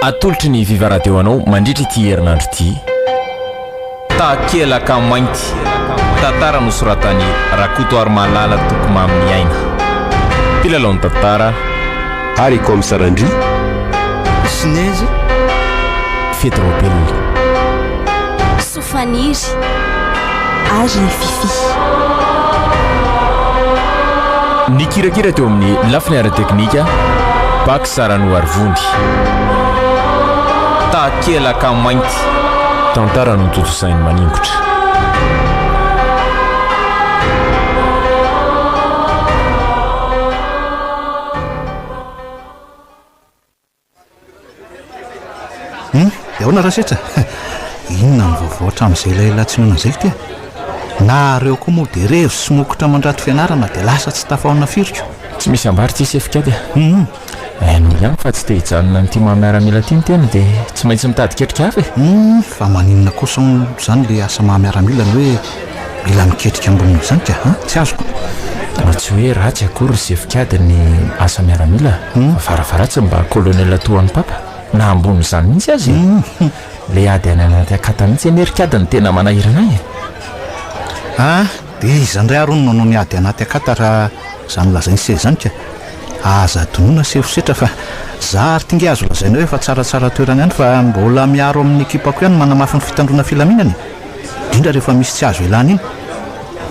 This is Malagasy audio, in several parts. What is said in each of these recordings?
atolotry ny viva radio anao mandritra ity herinandro ity takelaka mainty tantara nosoratany Rakoto Malala Tokoma amin'ny aina mpilalao ny tantara Harry Komisarandry Sinezy Fetropel Sofaniry Ary Fifi ny kirakira teo amin'ny lafiny ara-teknika Bak Sarano Arvondy takelaka mainty tantara no totosainy maningotra Yaona rasetra inona ny vaovao hatramin'izay lailatsinoana izay ty na reo koa moa dia revo sy mokotra mandrato fianarana dia lasa tsy tafaona firiko tsy misy ambary tsy sefikady no ihany fa tsy te hijanona n'ity mahamiaramila ty ny tena dia tsy maintsy mitady ketrika hafa fa maninona kosa zany le asa mahamiaramila ny hoe mila miketrika amboniny izany ka tsy azoko tsy hoe ratsy akory sefikady ny asa miaramila farafaratsy mba kolonela toan'ny papa na ambony izany mihitsy azy le ady any anaty akata mihitsy enerikady ny tena manahirana dia izandray arono no ny ady anaty akata raha izany lazainy se zany ka aza donoina sefosetra fa za ary tinga azo lazaina hoe fa tsaratsara toerana ihany fa mbola miaro amin'ny ekipako ihany manamafy ny fitandrona filaminany indrindra rehefa misy tsy azo ilana iny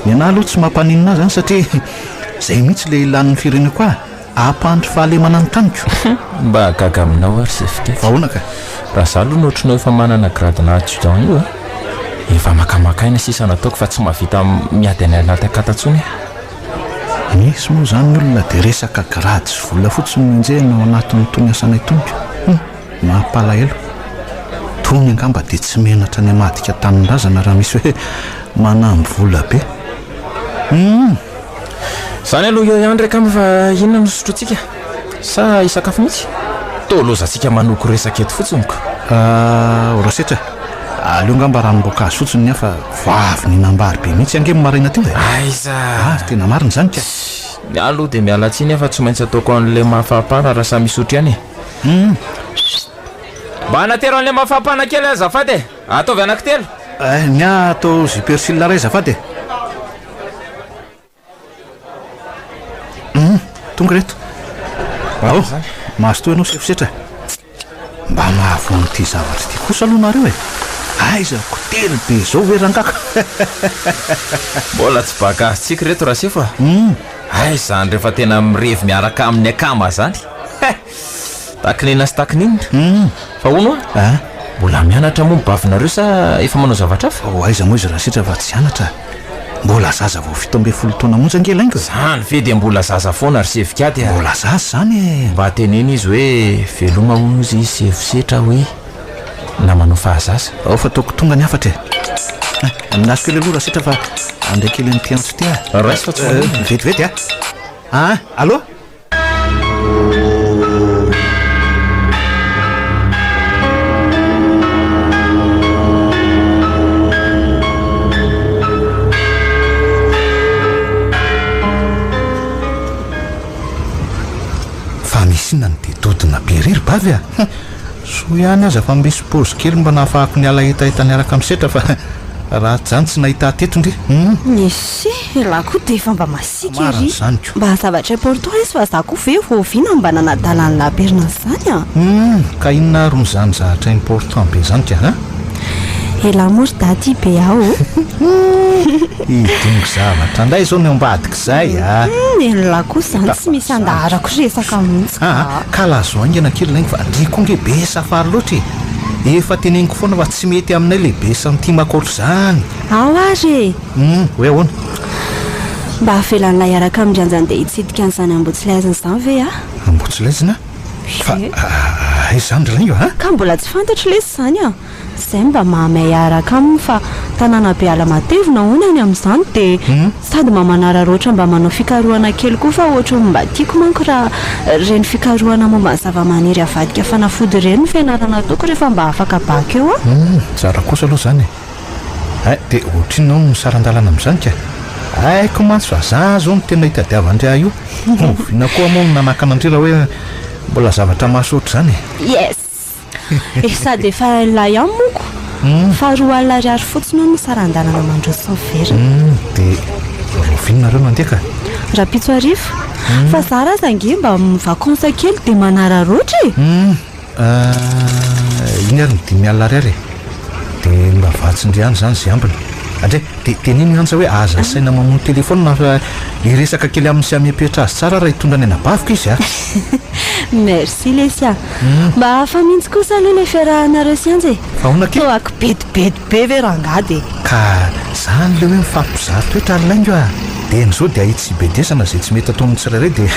ny anahy aloha tsy mampaninina zany satria zay mihitsy le ilan'ny fireneko ampandry fahalemana ny taniko mba gaga aminao ary sefikady ahoana ka raha za aloha nohatrinao efa manana gradina adjudant io efa makamakaina sisa nataoko fa tsy mahavita miady any anaty akatantsony misy moa zany ny olona dia resaka grady sy vola fotsiny minjehana ao anatin'ny tony asanay toniko mampalahelo tony angamba dia tsy menatra ny amadika tanin-drazana raha misy hoe manamby vola be zany aloha eo ihany ndraika fa inona no sotrotsika sa isakafo mihitsy tolozatsika manoko resaka eto fotsinyko rasetra aleo ngamba ranomboankazo fotsiny ny fa vavy ny nambary be mihitsy angemo maraina teo aiza tena marina zany ka aloha dia mialatsiny efa tsy maintsy ataoko an'le mahafampana raha samy misotry ihany mba anatero an'le mahafampana kely azafady ataovy anankitelo ny atao zipersila ray zafady tonga reto mahazo toa ianao sefosetra mba mahavoanyity zavatra ty kosa aloha nareo aiza kotely be zao hoe rangaka mbola tsy baka azitsika reto raha sefo ay zany rehefa tena mirevy miaraka amin'ny akama zany takinina sy takininina fa ono mbola mianatra moa mibavinareo sa efa manao zavatra hafa aiza moa izy raha setra fa tsy anatra mbola zaza vao 17 taona monja angelaingo zany ve dia mbola zaza foana ary sevikady mbola zaza zany mba teneny izy hoe veloma hono izy sefosetra hoe na manao fahazaza fa taoko tonga ny afatra amin'azy kely aloha raha setra fa andraikely nytiantsy ty raisy fa tsy vetivety allo fa misy inona ny dia dodina be rery bavy so ihany aza fa misy pozy kely mba nahafahako ny ala hetaheta niaraka misetra fa raha zany tsy nahita teto ndre isy laha koa dia efa mba masika ry zanyko mba zavatra important izy fa za koa ve voaviana mba nanadalany laperina zany ka inona ro mizany zavatra important be zany ka ela mory daty be aho idingo zavatra ndray zao ny ambadika zay laha koa zany tsy misy andaharako resaka mihitsy ka lazo angana kely laingo fa andriko nge be safary loatra efa teneniko foana fa tsy mety aminay lehibe santimakoatra zany ao ary hoe ahoana mba hafelan'ilay araka amin'ndrianjany dia hitsidika an'izany ambotsilaiziny izany ve ambotsilaizina fa izany raingo ka mbola tsy fantatro lesy zany izay mba mahamay araka aminy fa tanàna be ala matevina honany amin'izany dia sady mamanara roatra mba manao fikarohana kely koa fa ohatra mba tiako manko raha reny fikarohana momba ny zavamaniry avadika fanafody reny ny fianarana toko rehefa mba afaka baka eo tsara kosa aloha zany dia ohatrinao no sarandalana amin'izany ka aiko mantsy fa za zao no tena hitadiavandrea io vina koa moa nanakana andrira hoe mbola zavatra mahasotra zany yes Sady efa lay ihany moko fa 2 alina ariary fotsiny no saran-dalana mandroso vera dia rovinonareo mandeha ka raha pitso arivo fa za raha zange mba mivakansa kely dia manararoatra iny ary ny 5 alina ariary dia mba vatsindriany zany zay ambiny andray dia teniny ansa hoe aza saina mamono telefona fa iresaka kely amin'ny sy amiapetra azy tsara raha hitondra ny anabavika izy merci lesia mba hafa mihitsy kosa aloha le fiarahanareo sianjy fa hoana ke toako bedibedibe ve rangady ka zany le hoe mifampizary toetra alaingo dia n'izao dia ahitsy bedesana zay tsy mety atao amin'ny tsirairay dia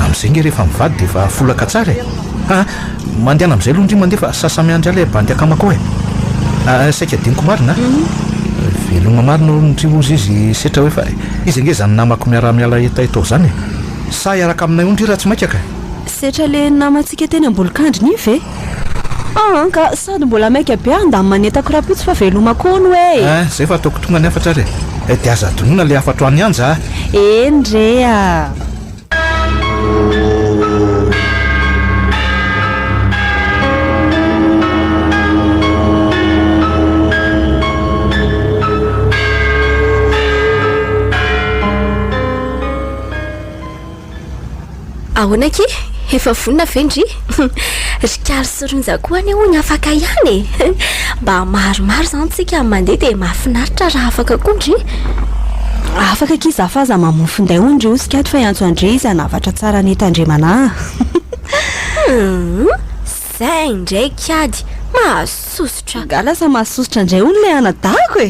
amin'izay nge rehefa mivady dia efa folaka tsara mandehana amin'izay aloha ndry mandeha fa sasamiandry ala bandy akamako saika diniko marina veloma marina ondriozy izy setra hoe fa izy nge zany namako miara-miala etaitao zany sa iaraka aminay ondry raha tsy maikaka setra le namantsika teny ambolokandry ny ve ka sady mbola maika be andamy manetako rapitso fa veloma kono hoe zay fa ataoko tonga ny afatra re dia aza donona le afatra any anja endrea ahoana ke efa vonina vendry rikary soronja koa any ho ny afaka ihany mba maromaro zany tsika mandeha dia mahafinaritra raha afaka kondry afaka kizafaza mamofonday ondry osikato fa iantso andre izy anavatra tsara netandremana zay ndraiky ady mahasosotra galasa mahasosotra indray ony le anadako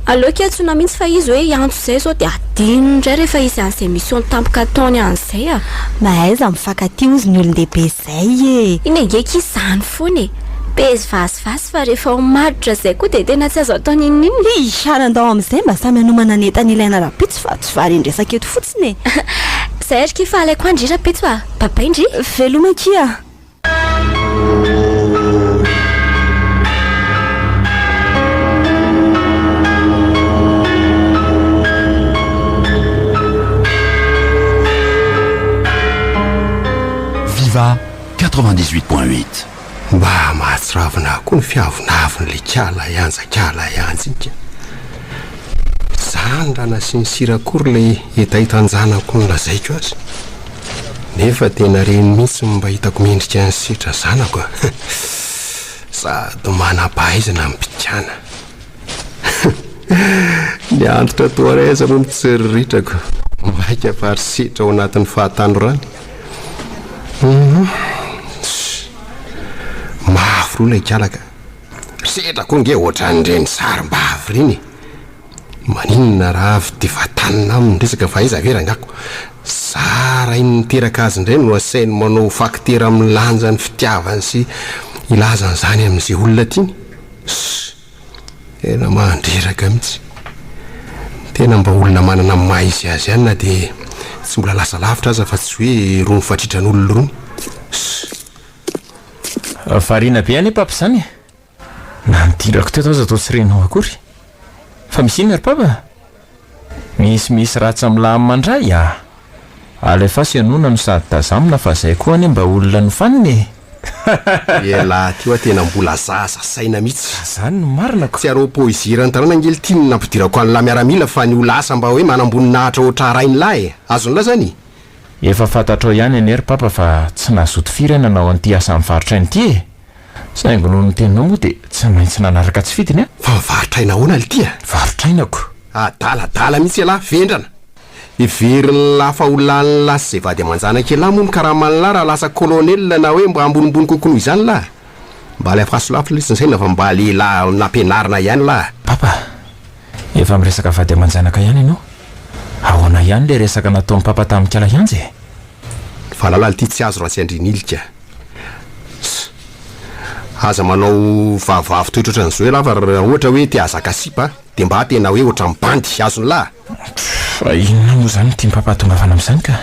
aloha atsona mihitsy fa izy hoe iantso zay zao dia adino indray rehefa izy an'izay mission tampoka ataony an'izay mahaiza mifankaty ozy ny olon-dehibe zay iny angeky izy zany foana bezy vasivasy fa rehefa marotra zay koa dia tena tsy azo ataony inininy sarandao amin'izay mba samy hanomana netany ilaina rapitso fa tsy vary indresaka eto fotsiny zay ariky fa alaiko andry rapitso babaindry velomakia Viva 98.8 mba mahatsiravina koa ny fiavonaviny le kala ianzy ika zany raha nasinysirakory le etahitanjanako ny lazaiko azy nefa tena reny mihitsy mba hitako mendrika ny sitra zanako sady manapahaizana mipikana ny antotra toaraiza moa mitseriritako maika fary sitra ao anatin'ny fahatano rany mavo roa ilay kalaka setra koa nge ohatran'ireny sarim-bavy reny maninona raha avy dia vatanina aminy resaka fahaiza verangako sara iny niteraka azy indray no asainy manao fakitera amin'ny lanjany fitiavany sy ilazany zany amin'izay olona tiany tena mandreraka mihitsy tena mba olona manana maha izy azy ihany na dia tsy mbola lasa lavitra aza fa tsy hoe rony fatritran'olona rony farina be any papa zany na nidirako teo aza atao tsy renao akory fa misy iny ary papa misy ratsy am'lamy mandray alefa sy anona no sady tazamina fa zay koa any mba olona no faniny ela ty oa tena mbola zaza saina mihitsy zany no marina ko tsy arao poezira ny tanàna angely tiany nampidirako any lamiaramila fa ny olasa mba hoe manamboninahitra oatra rainy lahy azony la zany efa fantatrao ihany anery papa fa tsy nazoto firy nanao an'ity asa mivarotra iny ity saingo noho ny teninao moa dia tsy maintsy nanaraka tsy fidiny fa mivarotraina ahoana le tya varotrainako adaladala mihitsy alahy vendrana iveriny lafa olany lasy zay vady amanjanaka lahy moa mikarahaman'lahy raha lasa kolonelina na hoe mba ambonimbony kokonoho izany lahy mba le afasolafo lisinsaina fa mba lehilahy nampianarina ihany lahy papa efa miresaka vady amanjanaka ihany ianao ahoana ihany le resaka nataon'ny papa tamin'ny kala ianjy fahalalala ty tsy azo raha tsy andrinilika aza manao vavavy toetra ohatran'izao hoe lafa raha ohatra hoe ty azaka sipa dia mba tena hoe ohatran'ny bandy azony lahy fa inona moa zany tia papa tongavana amin'izany ka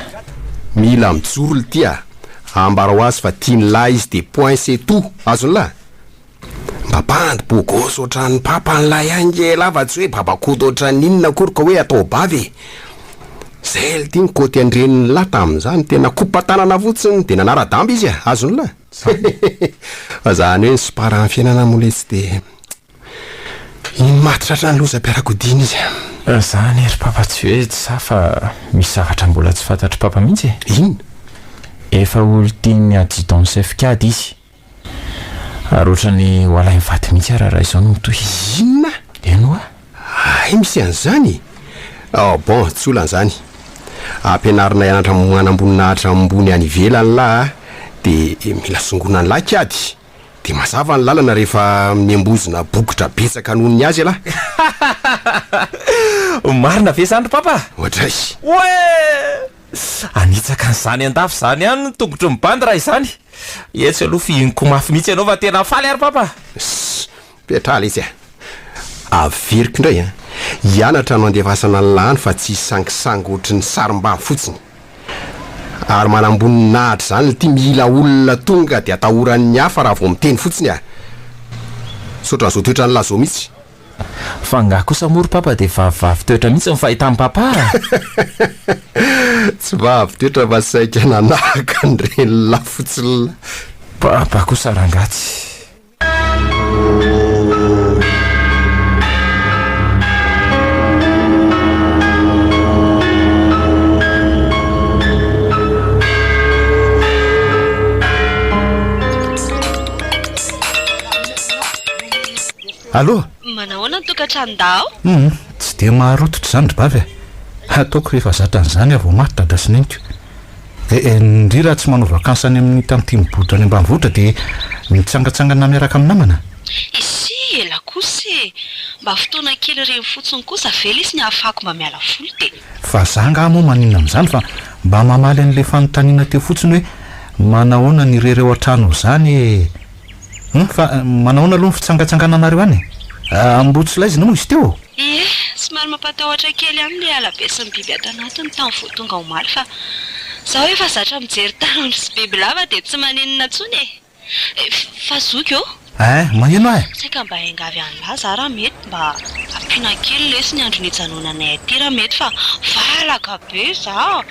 mila mijoro le tya ambara ho azy fa tiany lahy izy dia point c'est tout azony lahy mba bandy bogosy ohatran'ny papa ny lahy ange lava tsy hoe babakoto ohatran'inona kory ka hoe atao bavy zay le ty ny koty andreniny lahy tamin'izany tena kopatanana fotsiny dia nanara-damba izy azony lahy Zany hoe ny soparany fiainana mola tsy de iny mahatratra ny loza-piarakodina izy. Zany ery papa tsy hoe tsy sa fa misy zavatra mbola tsy fantatry papa mihitsy. Inona? Efa olo tiany adjudant chef kady izy. Ary ohatrany ho alay mivaty mihitsy raha izao no mitohy. Inona? Eno a? Ay, misy an'izany. Bon, tsy olan'izany. Ampianarina ianatra manamboninahitra ambony any ivelany lahy de mila songona ny lahy kady. De mazava ny lalana rehefa miambozina bokotra betsaka noho ny azy ala. Marina ve zany papa? Ohatray. Oe! Anitsaka n'izany andafy zany ihany ny tongotry ny bandy raha izany. Etsy aloha fihiniko mafy mihitsy ianao fa tena faly ary papa. Petrala izy averiko indray hianatra no andevasana ny lany fa tsy sangisangy ohatry ny sarim-bavy fotsiny. Ary manambony nahatra zany le tia mila olona tonga de atahoran'ny hafa raha vao miteny fotsiny sotra n'izao toetra ny lazao mihitsy. Fa ngah kosa moro papa de vavivavy toetra mihitsy ny fahitany papa. Tsy vavy toetra fa saika nanahaka nyreny lafotsiny. Papa kosa rangatsy. Allo? Manahoana ny tokantrano-dao? Tsy de maharototra zany ry bavy ataoko rehefa zatra an'izany avao maritra dasineniko. Ndrira tsy manao vakansy any amin'ny tantinybotra any ambanivohitra de mitsangatsangana miaraka amin'ny namana. Isy ela kosa mba fotoana kely reny fotsiny kosa vela izy ny ahafahako mba miala voly de. Fa zanga moa maninona amin'izany fa mba mamaly an'le fanontaniana teo fotsiny hoe manahoana ny rereo an-trano zany fa manahoana aloha ny fitsangatsangananareo any Ambotsilazina moa izy teo. Ie, somary mampatahotra kely amin'ny alabe sy ny biby ato anatiny tany vao tonga omaly fa zaho efa zatra mijery tarondro sy biby lava de tsy maninona tsony fa zoky eo. Maheno ahy. Saika mba engavy an'lahy za raha mety mba ampiana kely lesy ny andro nijanonanay aty raha mety fa valaka be za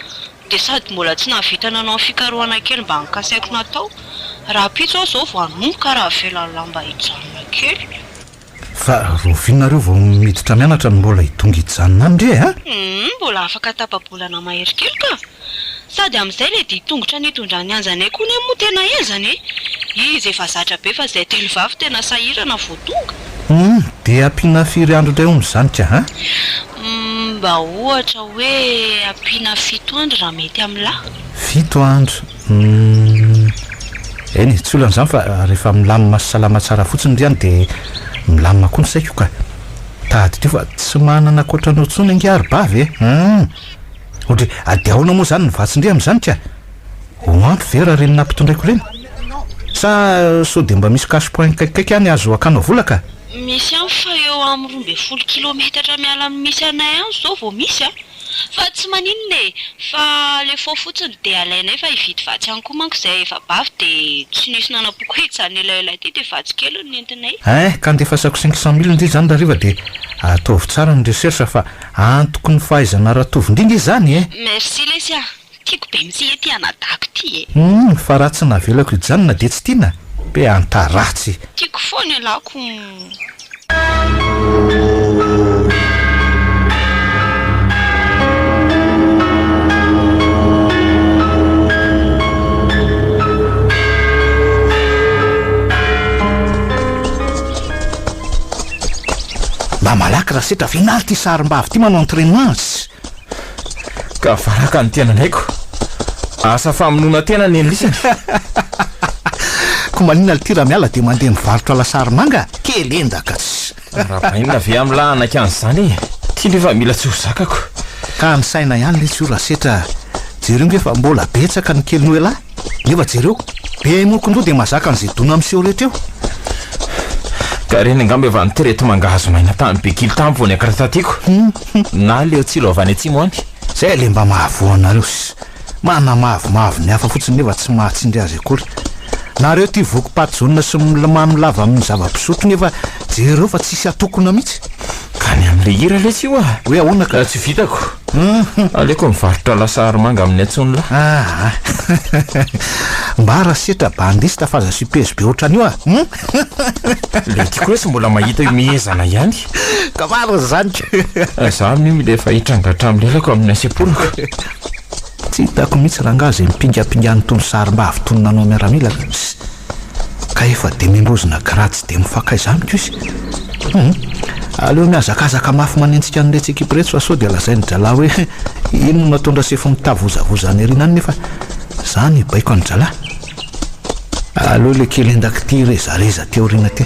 de sady mbola tsy navita nanao fikarohana kely mba nikasaiko natao raha pitso aho zao vao hanomboka raha velan'ny lamba hijanona kely. Fa rovinareo vao miditra mianatra mbola hitonga hijanona andre mbola afaka tapabolana mahery kely ka sady amin'izay le dia tongotra nitondra ny anjanay koa ny moa tena ezany izy efa zatra be fa izay telo vavy tena sahirana vao tonga. Dia ampiana firy andro indray mizanitra mba ohatra hoe ampiana 7 andro raha mety amin'lahy. 7 andro eny tsy olan'izany fa rehefa milamina salama tsara fotsiny ry any dia milamina koa ny saiko ka tady teo fa tsy manana koatranao tsony angary bavy ohatra adiaona moa zany ny vatsindre amin'izany ka hoanto vera reny nampitondraiko reny sa sao dia mba misy cache-point kaikaiky any azo akanao volaka. Misy any fa eo amin'ny 12 kilometatra miala amin'ny misy anay any zao vao misy fa tsy maninona fa le fo fotsiny dia alainay fa hividy vatsy any koa manko izay efa bavy dia tsy nisy nanapoko hitsany elaela ity dia vatsy kely no nentinay. Ka andefasako 500 000 ndray zany dariva dia ataovy tsara ny recherche fa antoko ny fahaizana ratovy indrindra izany merci lesy tiako be mitsy ety anadako ty fa raha tsy navelako ijanona dia tsy tiana be antaratsy tiako foana alako. mba malaky raha setra finaly ty sarim-bavy ty manao entraînement ka faraka ny tenanaiko asa famonona tena ny enlisany ko maninona ty raha miala dia mandeha mivarotra lasary manga kely endaka raha inona ve am'lahy anaka an'izany tia lefa mila tsy ho zakako ka ny saina ihany le tsy ho raha setra jereo nge fa mbola betsaka ny kely no elahy nefa jereo be mokondroa dia mazaka n'izay dona amin'seho rehetra eo ka reny angamba efa niterety mangahazo maina tany be kily tampo vao ny akaratatyako na leo tsilo avy any atsimo any zay le mba mahavoanareo mana mahavomavo ny hafa fotsiny nefa tsy mahatsindry azy akory nareo ty voky paty jaunina sy mamilava amin'ny zava-pisotro nefa jereo fa tsisy atokona mihitsy kany amin'le hira lesy io a hoe ahoana ka tsy vitako aleko mivarotra lasary manga amin'ny antsonla mba raha setra bandisy tafaza supesy be ohatrany io le tiako hoe sy mbola mahita io mihezana ihany ka maro zanyka za amin'io le efa hitrangatra amin'lelako amin'ny asepolako tsy hitako mihitsy raha nga zay mipingapingany tony sary mba avytononanao miaramila ka efa de mindrozina gratsy de mifakaiza amiko izy aleo miazakazaka mafy manentsika an'iletsy ekipa reto fa sao de lazay ny jala hoe ino no natondra sefo mitavozavozany erinany nefa zany baiko any jala aleo le kely endaky ty rezareza teo rina ty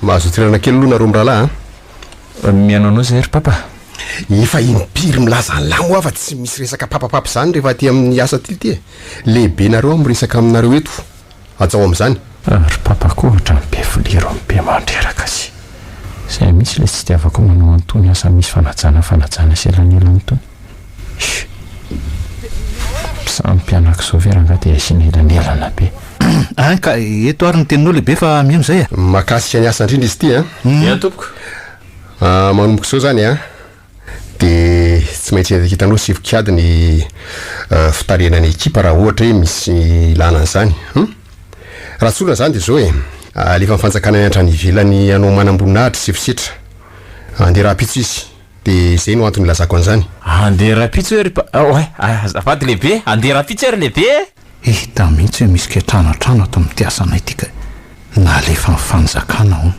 mahazo tirana kely aloha nareo mirahalahy mianao zay ry papa efa impiry milaza ny lamo afa tsy misy resaka papapapa zany rehefa ty amin'ny asa ty lehibe nareo miresaka aminareo eto atsao amin'izany ry papa koa ohatra mibe filiro mibe mandreraka sy zay misy le tsy tiavako manao antony asa misy fanajana selanelany tony sampianak'izao veranga de asiana elanelana be ka eto ary ny teninao lehibe fa miha am'izay makasika ny asa indrindra izy ty ia tompoko manomboka izao zany de tsy maintsy hitanao sivokiady ny fitarenany ekipa raha ohatra hoe misy lana an'izany raha tsolona zany de zao lefa mifanjakana ny antrany ivelany anao manambonahitra sifosetra andeha raha-pitso izy de zay no antony lazako an'izany andeha raha-pitso hoe azafady lehibe andeha raha-pitso ery lehibe hita mihitsy hoe misy ketranatrano ato amin'ny tiasanay tika na lefa mifanjakana ona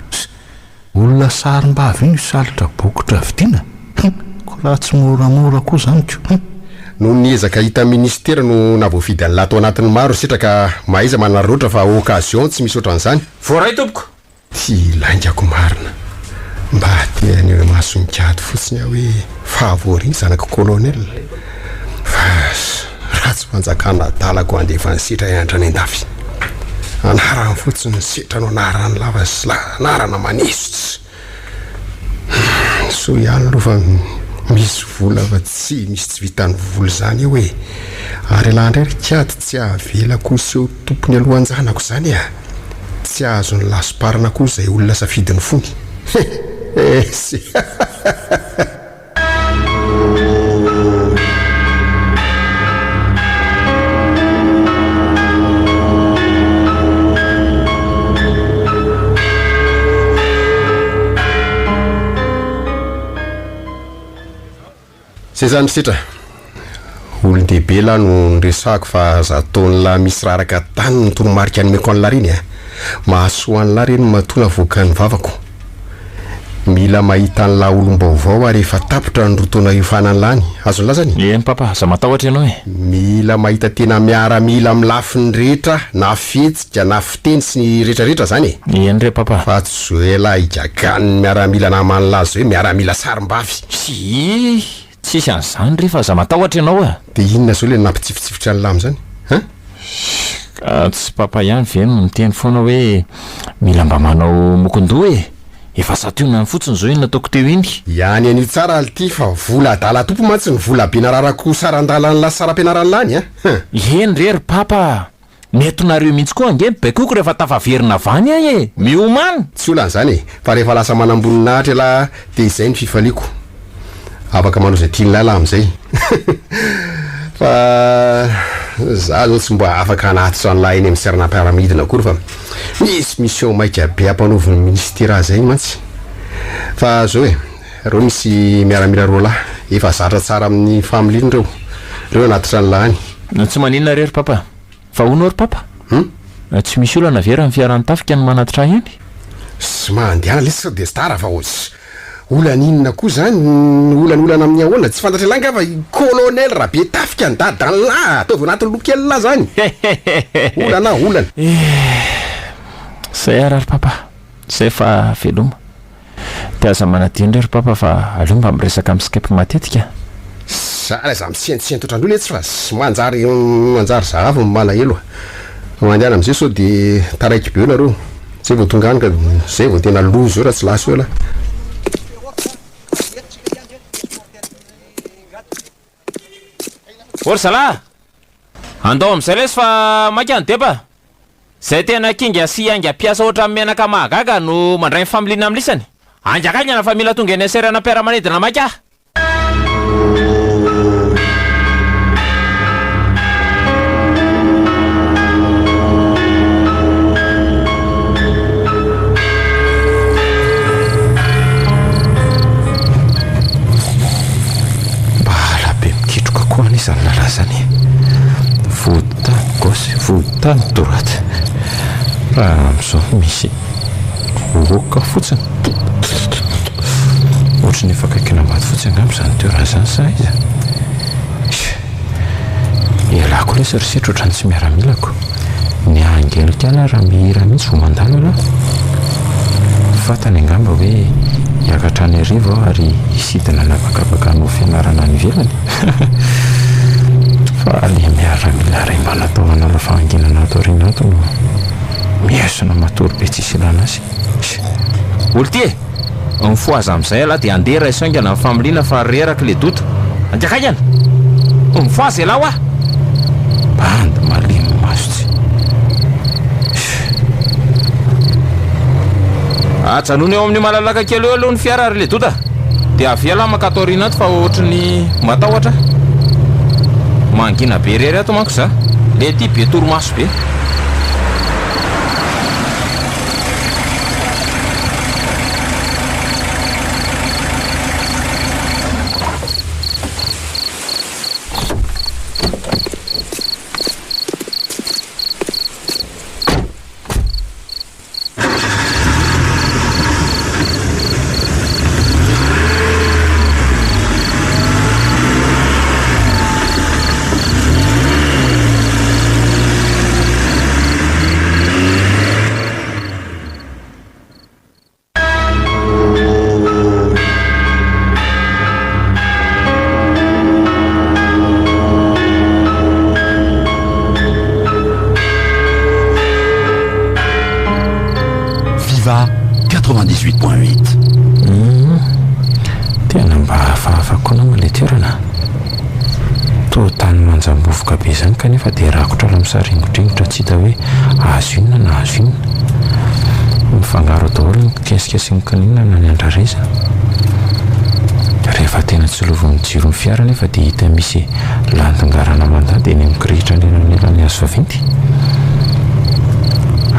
olona sarim-bavy iny salotra bokotra vidiana ko raha tsy moramora koa zany ko no niezaka hita ministera no navoafidy an'la tao anatin'ny maro sitraka mahaiza manaroatra fa occasion tsy misy ohatran'izany voaray tompoko ty laingako marina mba teany hoe mahasonikady fotsiny aho hoe fahavoariny zanaka colonel fa raha tsy fanjakana dalako andefa ny setra iantrany an-dafy anarany fotsiny ny setra no anarany lava sy anarana manesotsy so ihany aloha fa misy vola fa tsy misy tsy vitany vola zany eo hoe ary alandray ry kiady tsy avela koa seho tompony alohanjanako zany tsy azo ny lasoparina koa zay olona safidiny fony esy zay zany sitra olon-dehibe lahy no nyresako fa zataon'la misy raraka tany ny toromarika nomeko an'la reny mahasoa an'la reny matona voaka ny vavako mila mahita an'la olom-baovao ary efa tapotra ny rotona iofanan'lany azo nylazany eny papa za matahotra ianao mila mahita tena miaramila amin'ny lafiny rehetra na fetsika na fiteny sy ny rehetrarehetra zany eny re papa fa tsy zoela igagany miaramila namanylazy hoe miaramila sarim-bavy sy tsisy an'izany rehefa za matahotra ianao de inona zao le nampitsifitsifitra ny lamy zany tsy papa ihany ve no miteny foana hoe mila mba manao mokondoa efa sationany fotsiny zao iny nataoko teo iny ihany an'io tsara ality fa vola adala tompo mantsy ny vola be nararako sarandalany la saram-pianarany lany eny rery papa metonareo mihitsy koa ange baikoko rehefa tafaverina vany ahy miomany tsy ola an'izany fa rehefa lasa manamboninahitra la de izay ny fifaliako afaka manao zay tiany lala am'izay fa za zao tsy mba afaka anatitra an'la eny amin'ny serana-piaramidina akory fa misy mission maika be ampanoviny ministera zay mantsy fa zao reo misy miaramila roa lahy efa zatra tsara amin'ny familiny reo anatitra an'la any tsy maninona rery papa fa onao ry papa tsy misy olana vera ny fiarany tafika ny manatitra eny sy mandehana lesy de stara fa ozy olaninona koa zany olanolana amin'ny ahoana tsy fantatra langa fa colonel raha be tafika ny dadan'la ataovy anatin'ny lokelyla zany olana zay arary papa zay fa veloma de aza manadiny ry papa fa aleo mba miresaka amin'ny skepe matetika za za misientsien toetrandreo letsy fa sy manjary zahava malahelo mandehana am'izay sao de taraiky be nareo tsy vao tonga any ka zay vao tena lozo eo raha tsy laso eo la ory zala andao am'izay lesy fa mankany deba zay tena kinga sy anga piasa ohatra amin'ny menaka mahagaga no mandray ny familiana am'lisany angakagna fa mila tonga eny aserana piaramanidina maika Izany larazany voditany gosy voditany droite raha am'izao misy oka fotsiny ohatra ny fakakina maty fotsiny angamba izany toerana izany sa iza ialako ilay serisetra ohatrany tsy miaramilako ny angelika ala raha mihira mihitsy vo mandalo ala fatany angamba hoe hiakatra any arivo ary hisidina navakavaka no fianarana ny velany fa le miaramila ray manatao manala fahanginana ato reny ato no miesona matory be tsisy ilana azy olo ty e mifoaza am'izay ala dia andeha ray saingana ny familiana fa reraka le dota anjakakana mifoaza ela hoa bandy malemy masotsy ajanony eo amin'ny malalaka kely eo aloha ny fiara ary le dota dia aviala makatorina ato fa ohatra ny matahotra mangina be rery ato manko za le ty be toromaso be Viva 98.8. Tena mba hafahafa koa le toerana to tany manjambovoka be zany kanefa dia rakotra ala misaringodringotra tsy hita hoe azo inona na azo inona mifangaro daholo ny kesikesy ny kaninina na ny andrareza rehefa tena tsy lovon'ny jiro ny fiara nefa dia hita misy lantongarana mandady eny amikirihitra nenanelany azo vaventy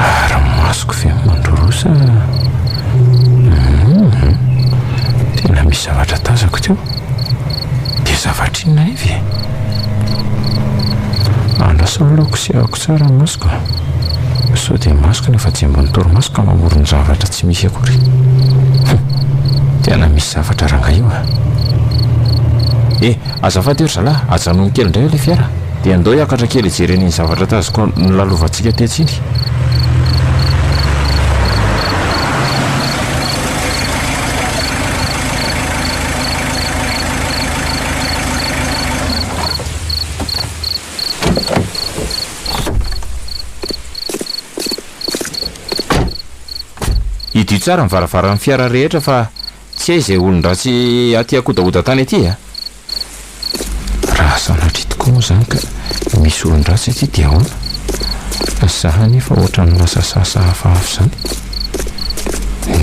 ary masoko fe mandrorosa tena misy zavatra tazako teo dia zavatra inona evy andrasaoloko sy ahako tsara ny masoko so dia masoko nefa tsy ambony toromasoko mamorony zavatra tsy misy akory tena misy zavatra ranga io azafady eo zalahy ajanony kely indray eo le fiara dia andao hiakatra kely ijeren'iny zavatra tazoko nylalovatsika tetsiny idio tsara mivaravara ny fiara rehetra fa tsy hay izay olon-dratsy aty akodaoda tany aty raha sanatry tokoa moa zany ka misy olon-dratsy aty dia ahoana zaha nefa ohatra ny lasasasa hafahafa zany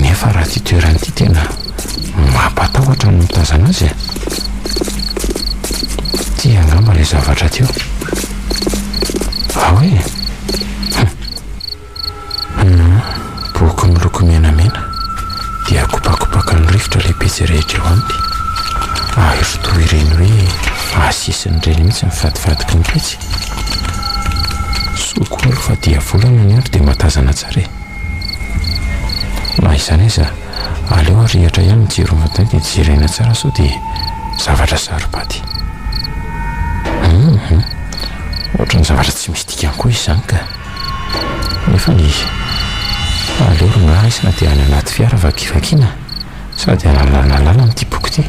nefa raha ty toeranyity tena mampatahotra ny mitazana azy ty angamba le zavatra teo hoe boky miloko menamena dia kopakopaka ny rivotra lehibe tsy rehetra eo aminy iroto ireny hoe asisiny reny mihitsy mifadifadika ny petsy sokoalo fa dia volana ny andro dia matazana tsara na izany iza aleo arihatra ihany ny jiro vatay dia jerena tsara sao dia zavatra sarobady ohatra ny zavatra tsy misy dikany koa izany ka nefa ny aleo rona isina dia any anaty fiara vakivakiana sady analanalala amin'ity boky ity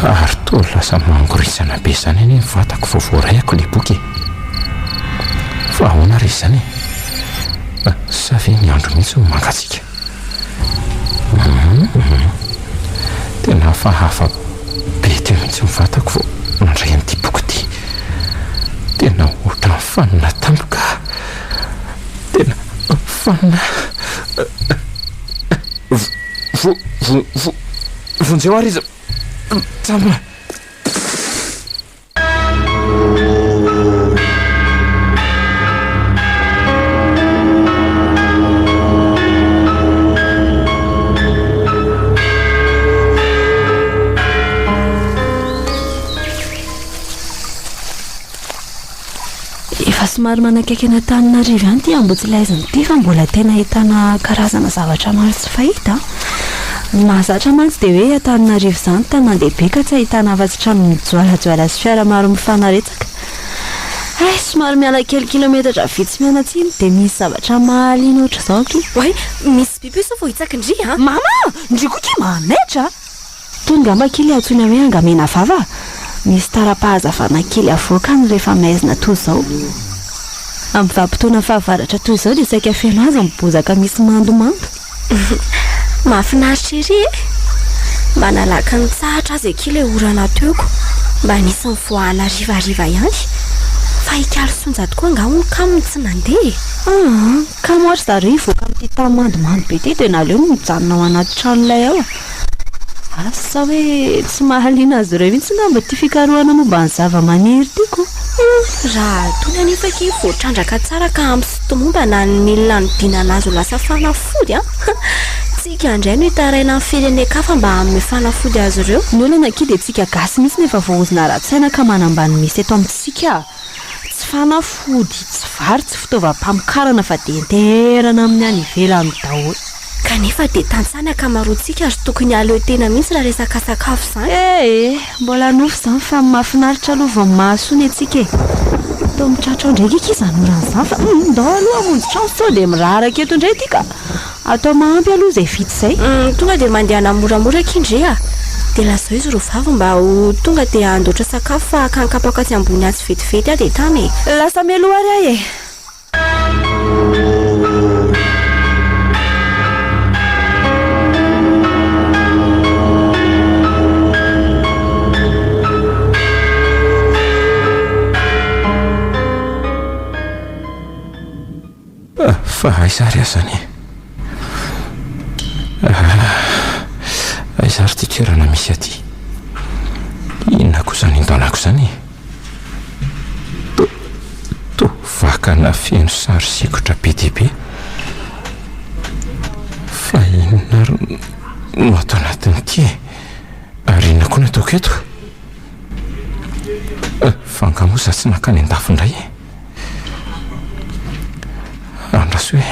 ary to lasa mangorisana be zany eny vatako vaovoarayako le boky fa ahoana ry zany sa ve ny andro mihitsy ho mangatsika. Tena fahafa be teo mihitsy mivatako vo nandray an'ity boky ity. Tena ohatra ny fanina tampoka. Tena fanina vonjeo ary izy tsambona. Efa somary manakaiky ena Antananarivo ihany ty ambo tsy laiziny ity fa mbola tena ahitana karazana zavatra maro tsy fahita. Mahazatra mantsy dia hoe Antananarivo izany tanàn-dehibe ka tsy ahitana afa-tsy trano mijoalajoala sy fiara maro mifanaretsaka. Somary miala kely kilometatra vitsy mianatsiny dia misy zavatra mahaliana ohatr' izao ky. Oay, misy biby iso vao hitsaka-ndry a? Mama, ndrikoky mametra. Tonga mba kely antsoina hoe angamena vava. Misy tara-pahazavana kely avoaka ny rehefa maizina toy izao. Amin'ny vanim-potoana fahavaratra toy izao dia saika feno azy mibozaka misy mandomando. Mahafinaritra ery e. Mba nalaka ny tsahatra azy kely ilay orana teoko. Mba nisy ny voahana rivariva ihany. Fa hikaly sonja tokoa nga hono kamony tsy nandeha. Kamo ohatra zareo hivoaka amin'ity tany mandomando be ity dia naleo no mijanona ao anaty tranolay ao. Asa hoe tsy mahaliana azy ireo mihitsy ngamba tia fikarohana momba ny zava-maniry tiako. Raha tony anefa ke voatrandraka tsara ka ampisotomomba na ny milina nodinana azy ho lasa fanafody a. Tsika indray no hitaraina amin'ny firenen-kafa mba amin'ny fanafody azy ireo. Ny olana ky dia tsika gasy mihitsy nefa voaozina ara-tsaina ka manambany misy eto amintsika. Tsy fanafody, tsy vary, tsy fitaovam-pamokarana fa dia enterana amin'ny any ivelany daholo. Kanefa dia tantsany akamaroantsika ary tokony aleo tena mihitsy raha resaka sakafo izany. Mbola nofo izany fa mahafinaritra aloha vao mahasony antsika e. Tao mitratra ndraiky iky izany oran'izany fa ndao aloha hamonjy trano sao dia miraraka eto indray ity ka. Atao mahampy aloha izay vita izay. Tonga dia mandehana moramora kindre a. Dia lazao izy ro vavy mba ho tonga dia andoatra sakafo fa akankapaka aty ambony azy vetivety a dia tany e. Lasa mialoha ary ahy e. Fa aizary azany aizary ty toerana misy aty. Inona koa izany indonako izany? To vakana feno sary sikotra be dia be. Fa inona no atao anatin'ity e? Ary inona koa nataoko eto? Fangamoza tsy nakany an-dafo indray e. Andraso hoe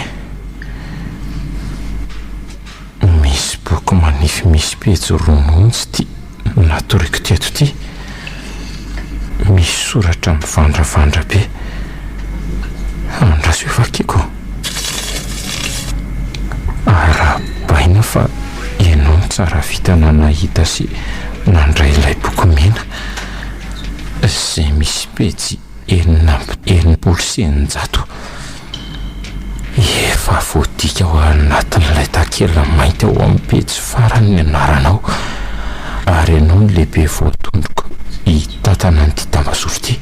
misy boky manify misy pejy romonjy ty natoriko teto ty. Misy soratra mivandravandra be. Andraso hoe vakiko arabaina fa ianao ny tsara vitana nahita sy nandray ilay boky mena izay misy pejy enimpolo sy eninjato. Efa voadika ao anatin'ilay takela mainty ao amin'ny pejy farany ny anaranao ary ianao ny lehibe voatondroka hitatana n'ity tambazotra ity.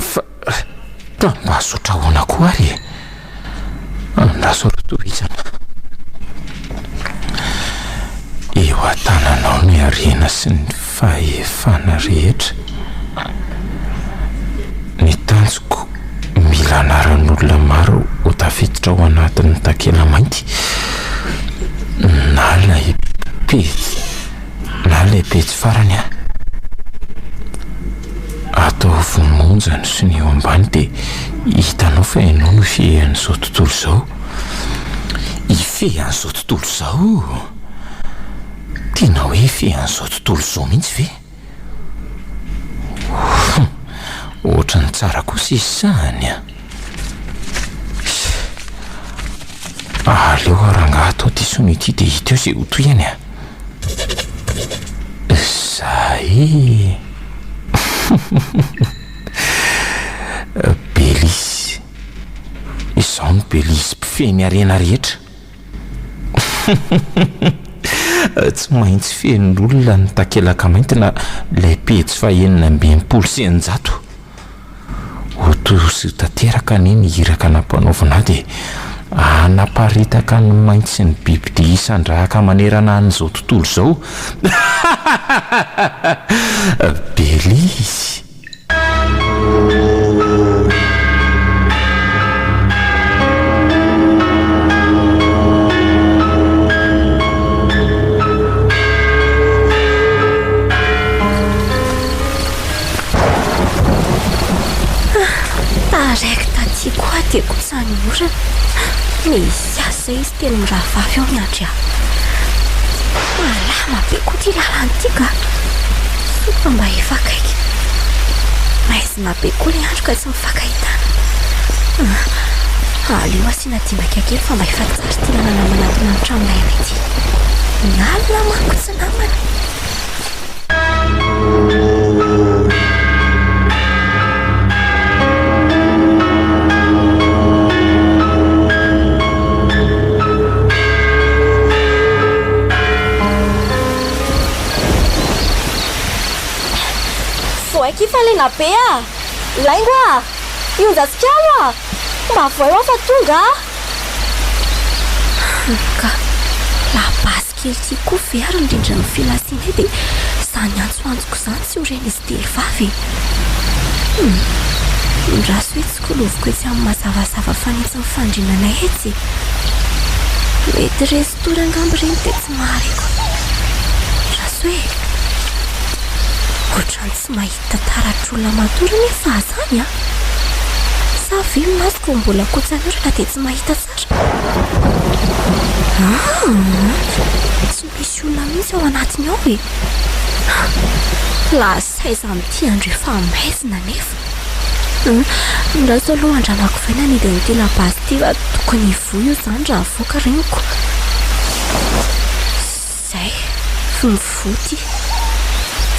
Fa tambazotra ahoana koa ary e? Andraso rotohizana eo an-tananao ny harena sy ny fahefana rehetra. Ny tanjoko mila anaran'olona maro ho tafiditra ao anatin'ny takela mainty na lay pejy farany a. Atao vomonjany sy ny eo ambany dia hitanao fa ianao no ifehan'izao tontolo izao. Ifehan'izao tontolo izao? Tena hoe ifehan'izao tontolo izao mihitsy ve? Ohatrany tsara kosa izy izany a. Aleo aranga atao ty sonity dia hita eo izay ho toyany a. Zay Belisy zao ny Belizy mpifeny arena rehetra tsy maintsy fen'olona ny takelaka maintina lay pejy fahenina ambinipolo sy eninjato otosy tanteraka neny hiraka nampanaovana dia anaparitaka ny mainty sy ny biby dia isandrahaka manerana an'izao tontolo izao Belizy. Taraiky taty koa dia kotsany orana misy asa izy telo miraha vavy ao miandry aho malama be koa ty lalany ty ka sopa mba efakaiky maizina be koa le andro ka tsy mifankahitana aleo asiana dimbaka kely fa mba efa tsary ty lalana manatona ny tranonay anay ty nalina manko tsy namana Kifalena be laingo ionjasikalo mba voeo fa tonga ka labasy kely ty koa very indrindra ny filasinay dia zany antsoantsoko zany tsy horeny izy telo vavy ndraso hoe tsy koloviko etsy amin'ny mazavazava fanitsy ny fandrinanay etsy mety restory angambo reny dia tsy mahareko raso hoe ohatrany tsy mahita taratr'olona matory nefa zany sa vilona azy ko mbola kotsany orana dia tsy mahita tsara tsy misy olona mihitsy ao anatiny ao e lasaiza amin'ity andro efa maizina nefa ndraso aloha andramako vaina ny dia nyity labasy ty fa tokony vo io zany raha voaka reniko zay mivoty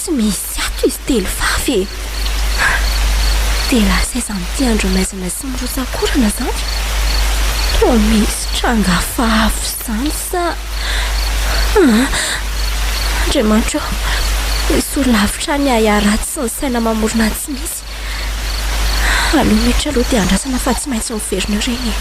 tsy misy ato izy telo vavy e dia lasaiza amin'ity andro maizina sy mirosakorana zany toa misy tranga vavy zany sa andriamanitra misy olo-lavitra ny aharatsy sy ny saina mamorona tsy misy aloha mehitra aloha dia andrasana fa tsy maintsy miverina reny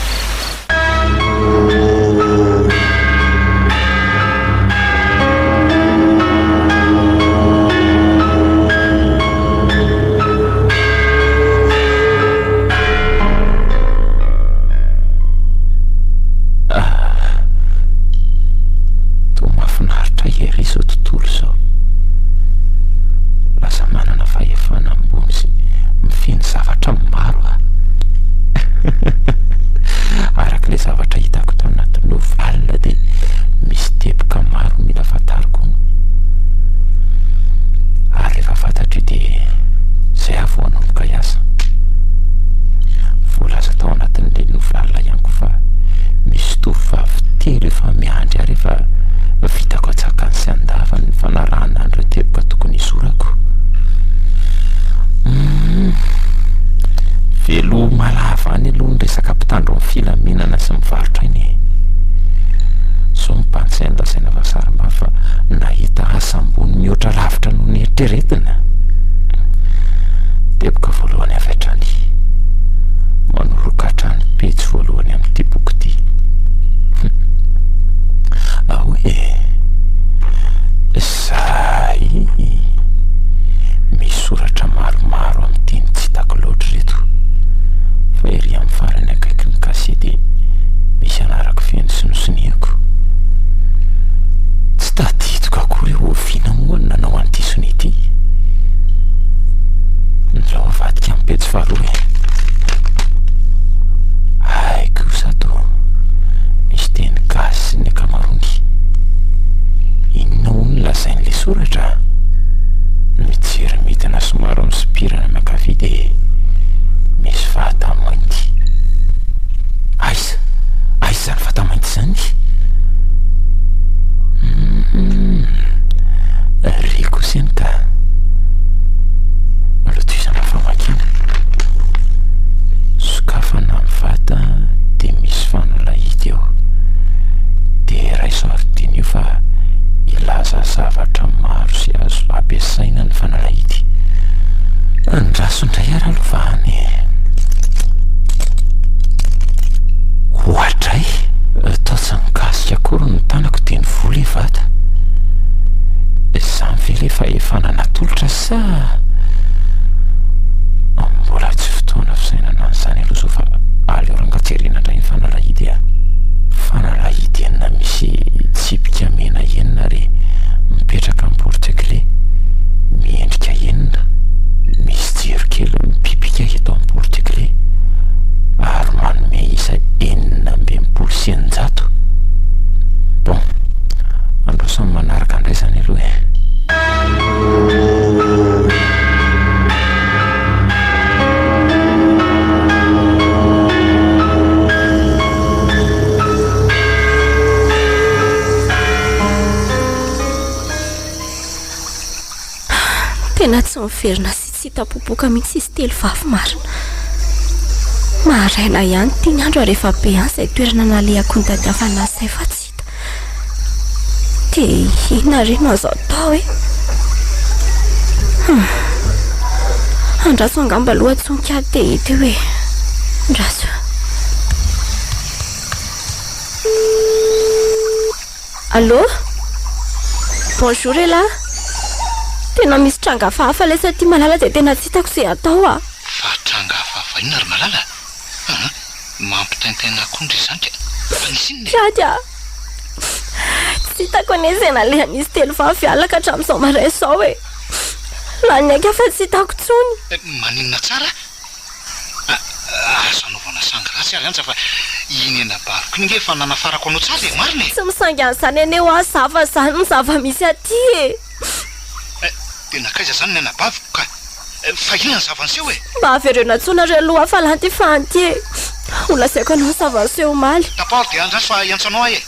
tena tsy miverina sy tsy hitapoboaka mihitsy izy telo vavy marina. Maharaina ihany tiany andro rehefa be any izay toerana nalehako ny tadiavana izay fa tsy hita. Dia inona reno azo atao hoe andraso angamba aloha tsonikady dia hita hoe ndraso. Allô? Bonjour Ela. Tena misy tranga hafahafa lay saty malala dia tena tsy hitako izay atao a. Fa tranga hafahafa inona ry malala? Mampitaintaina akondry izany ka. Fa nisy inona? Kady a. Tsy hitako an'izay nalehan'izy telo vavy alaka hatramin'izao maray izao hoe. Laniaka fa tsy hitako tsony. Maninona tsara? Azo anaovana sangrasy ary antsa fa iny ena baroko iny nge fa nanafarako anao tsara e marina e. Tsy misangy an'izany aneo a zava zany ny zava misy aty e. Tena kaiza zany ny anabaviko ka fa inona ny zavanseho e? Mba averena tsonareo aloha fa lanty fanty e. Ho lasaiko anao zavanseho maly. Taparo dia andraso fa iantsanao ahy e.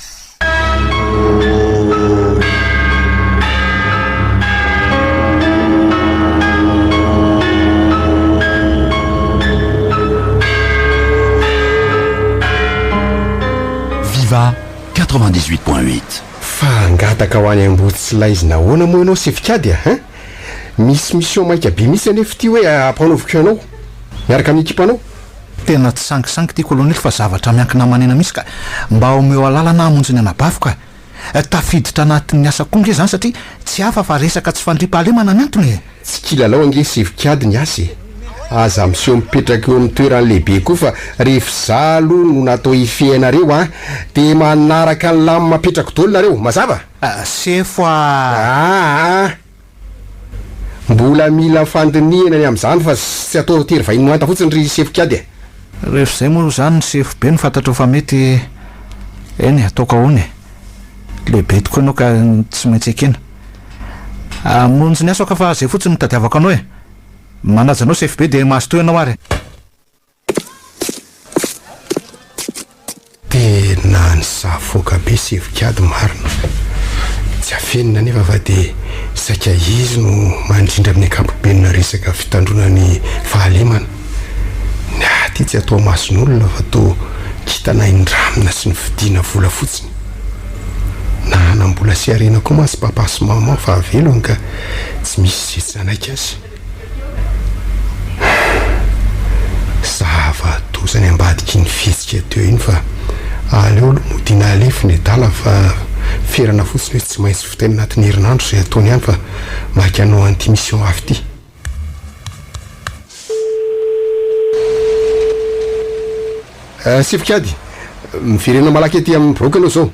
Viva 98.8. Fa angataka ho any Ambohitsilaizina ahoana moa ianao sefikady a? Misy mission maika be misy anefa ty hoe ampanaoviko ianao miaraka amin'ny ekipanao. Tena tsy sangisangy ty kolonely fa zavatra miankina manena misy ka mba omeo alalana hamonjy ny anabaviko ka tafiditra anatin'ny asa konge zany satria tsy hafa fa resaka tsy fandripahalemana ny antony e. Tsy kilalao ange sefikady ny asa e. Aza miseho mipetraka eo amin'ny toerany lehibe koa fa rehefa zalo no natao ifehanareo a dia manaraka ny lamy mapetraka dolonareo mazava? Sefo mbola mila fandiniana ny amin'izany fa tsy atao tery vahiny noanta fotsiny ry sefikady e. Rehefa izay moa zany ny sefo be ny fantatro fa mety eny ataoko ahoana e. Lehibe tokoa ianao ka tsy maintsy ekena. Monjy ny asaka fa zay fotsiny mitadiavako anao e. Manaja anao sefo be dia mahazo ianao ary. Tena ny safoka be sefikady marina. Tsy afenina nefa fa dia saika izy no mandrindra amin'ny akapobenina resaka fitandronany fahalemana. Ny aty tsy atao mason'olona fa atao kitanaindramina sy ny fidiana vola fotsiny. Na hanambola sy arena koa masy papa sy mama fa avelony ka tsy misy zetsy zanaika azy. Zava-dozany ambadiky ny fihetsika teo iny fa aleo aloha modiana alefy ny adala fa ferana fotsiny hoe tsy maintsy fitaina anatin'ny herinandro izay ataony ihany fa maika anao an'ity mission avy ity. Sefikady, miverena malaky aty amin'ny broka anao zao.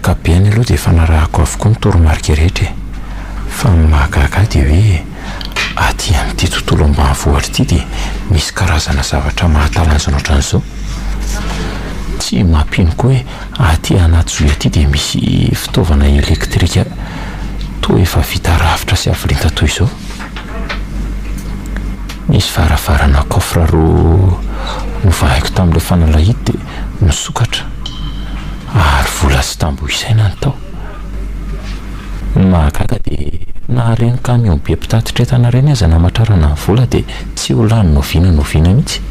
Akabeany aloha dia fanarahako avokoa ny toromarika rehetra fa mahagaga dia hoe aty amin'ity tontolo ambanivohitra ity dia misy karazana zavatra mahatalanjona ohatran'izao. Tsy mampino koa hoe aty anaty zoy aty dia misy fitaovana elektrika toa efa vita rafitra sy avolenta toy izao. Misy varavarana coffre roa novahiko tamin'ilay fanalahidy dia misokatra ary vola sy tambo isaina ny tao. Mahagaga dia na reny camion be mpitatitra entana reny aza namatrarana ny vola dia tsy ho lany noviana mihitsy.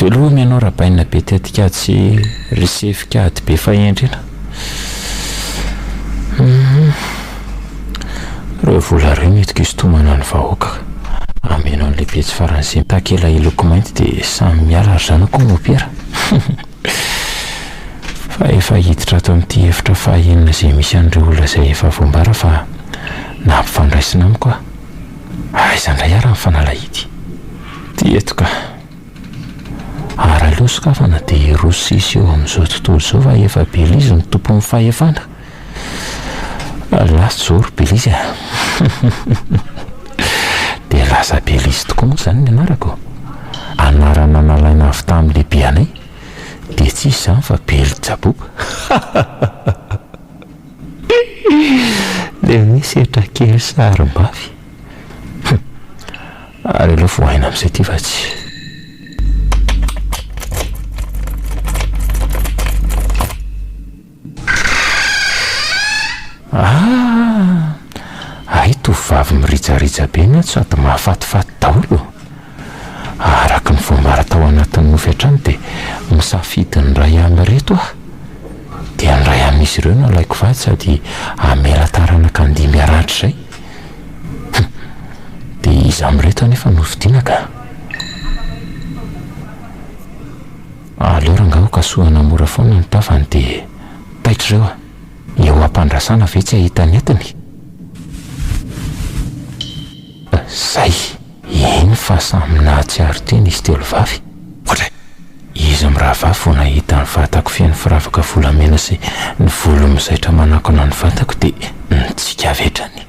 Velomy ianao rabaina be tetikady sy ry sefikady be fahendrena. Reo vola reny etiko isotomana ny vahoaka amenao n'ilay be tsy faran'izay takela iloko mainty dia samy miala ary zanako no opera. Fa efa hiditra ato amin'ity efitra fahaenina izay misy an'ireo olona izay efa voambara fa nampifandraisina amiko aho. Aiza indray ary ny fanalahidy. Ty eto ka. Ary aleo sokafana dia rosisy eo amin'izao tontolo izao fa efa Belizy ny tompon'ny fahefana. Lasy zao ry Belizy a. Dia lasa Belizy tokoa moa izany ny anarako. Anarana nalaina avy tamin'ny lehibe anay. Dia tsy izany fa Bely Jaboba. dia misy etra-kely sarim-bavy ary aloha voaina amin'izay ty fa tsy tovovavy miritsaritsa be ny sady mahafatifaty daholo araky ny fomba tao anatin'ny nofy hatrany dia misafidy ny ray amreto dia ny ray amin'izy ireo no alaiko vaty sady amela taranaka andimy aratra izay dia izy amreto anefa nofidiana ka aleo rangao kasohana mora foana ny tafany dia taitra ireo eo ampandrasana ve tsy ahita ny entiny zay iny fa samy nahatsiaro teny izy telo vavy ohatray izy miraha vavy vo nahita ny vatako fiany firavaka volamena sy ny volo mizaitra manakona ny vatako dia nitsika avetrany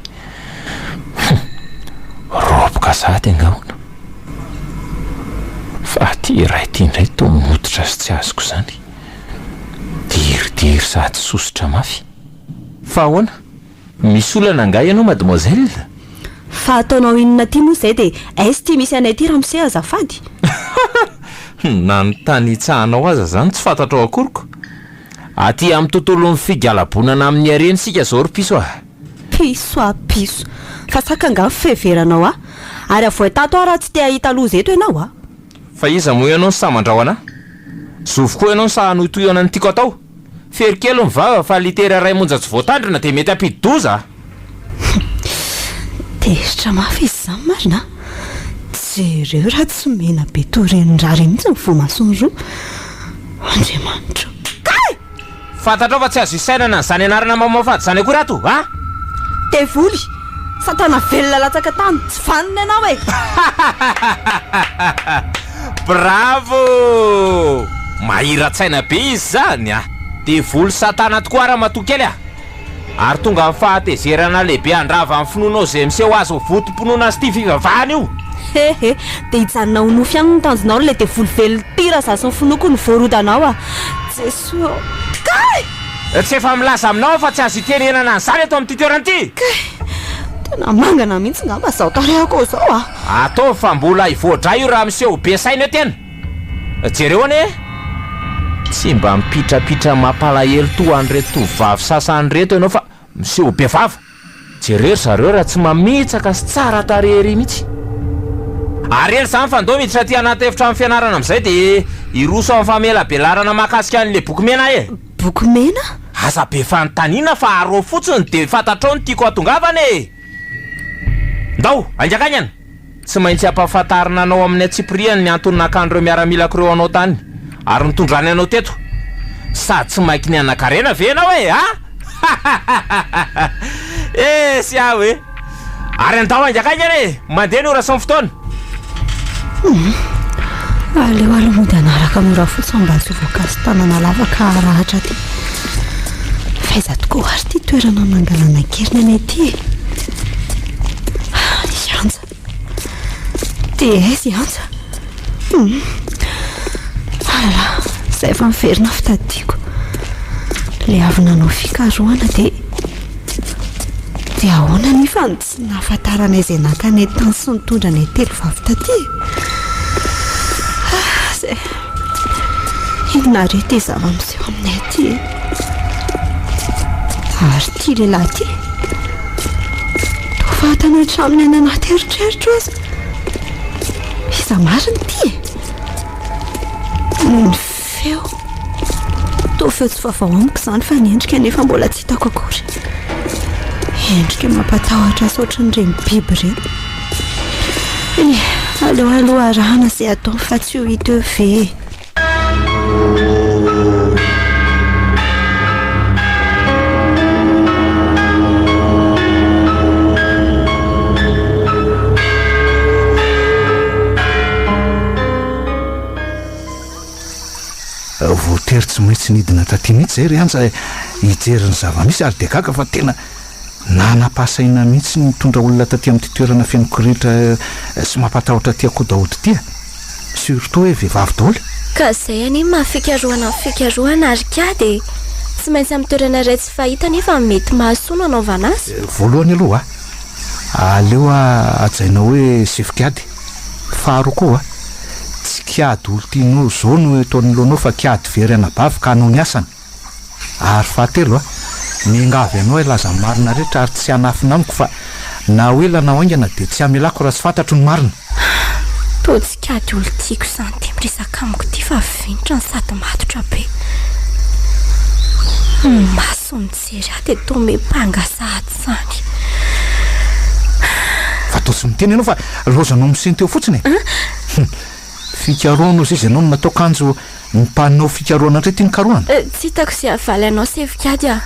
roboka sady angaona fa ty ray ty indray to mototra sy tsy azoko zany diridiry sady sosotra mafy fa ahoana misy olana angay ianao mademoiselle fa ataonao inona ty moa izay dia aizy ty misy anay ty ramose azafady na ny tany hitsahanao aza zany tsy fantatrao akoriko aty amin'ny tontolon'ny figalabonana amin'ny areny sika zao ry piso piso fa sakanga feveranao ary avoitato raha tsy te ahita loza eto ianao fa iza moa ianao ny samandrao ana zovy koa ianao ny sahanoitoy ny tiako atao ferikelo mivava fa litera ray monja tsy voatandrina dia mety ampidi-doza tezitra mafy izy zany marina jereo raha tsy mena be torenindrary mihitsy ny vomasonro andriamanitra fantatrao fa tsy azo isainana nyzany anarana mamafady zany akory ato tevoly satana velona latsaka tany tsy vanina ianao e bravo mahira-tsaina be izy zany tevoly satana tokoa raha matokely ary tonga amin'ny fahatezerana lehibe andrava amin'ny finoanao izay miseho azy ho votom-ponoana azy ty fivavahana io hehe dia hijanona ho nofy any ny tanjonao le tevoly velotira zasy ny finoko ny voarodanao jeso tsy efa milaza aminao fa tsy azo itenenana nyzany eto amin'ny titoeranyity tena mangana mihitsy ngamba zao tarehako zao atao fa mbola hivoadra io raha miseho be saina eo tena jereo ane tsy mba mipitrapitra mampalahelo to anyreto tovavy sasany reto ianao fa miseho be vava jerery zareo raha tsy mamitsaka sy tsara tarery mihitsy ary ely zany fa ndo miditra ty anaty efitra amin'ny fianarana amin'izay dia iroso amin'ny famelabelarana mahakasika an'le boky mena boky mena aza be fanontaniana fa arao fotsiny dia fantatrao ny tiako atongavany ndao anjakany any tsy maintsy ampahafantarina anao amin'ny atsipiriany ny antononakandreo miaramilako ireo anao tany ary nitondrany anao teto sady tsy maiky ny anakarena ve anao sy aho ary andao anjakany any mandeha ny orasany fotoana aleo alamody anaraka mora fotsiny mba zovoaka sy tanana lavaka rahatra ty faiza tokoa ary ty toerana mangalana keriny anay ty ianja dia aizy ianja ala zay efa miverina fitadiako le avinanao fikaroana dia ahoana nefa tsy nahafantarana izay nakanay tany sy nitondra nay telo vavy taty zay inona re ty zava-miseho aminay aty ary ty lehilahy ty tofatana hatraminy any anaty eritreritro azy iza mariny ty ny feo to feo tsy vavao amiko zany fa nyendrika nefa mbola tsy hitako akory endrika mampatahotra saotran'ireny biby reny aloha arahana izay atao fa tsy ho hita eo ve voatery tsy maintsy nidina taty mihitsy zay ry anja hijeriny zava-misy ary de gaga fa tena nanapasaina mihitsy mitondra olona taty amin'ny titoerana fianokoritra sy mampatahotra ty akodaody tya surtout hoe vehivavy daholo ka zay any mahafikaroana fikaroana ary ka dia tsy maintsy amin'ny toerana iray tsy fahita nefa mety mahasoa anaovana azy. Voalohany aloha aleo ajaina hoe sefikiady. Faharoa koa tsy kiady olo tianao zao no ataon'ny loanao fa kiady very anabavy ka no ny asany. Ary fahatelo mingavy ianao ilaza marina rehetra ary tsy hanafina amiko fa na hoe lanao aingana dia tsy hamelako raha tsy fantatro ny marina. To tsy kiady olo tiako izany dia miresaka amiko ty fa vinitra ny sady matotra be. Maso mijery ahy dia to mepanga sahady izany. Fa tosy miteny ianao fa lozanao miseny teo fotsiny. Fikaroanao zay izy ianao no natao kanjo mipanao fikaroana indray tiany karoana. Tsy hitako izay avaly anao sefikady a.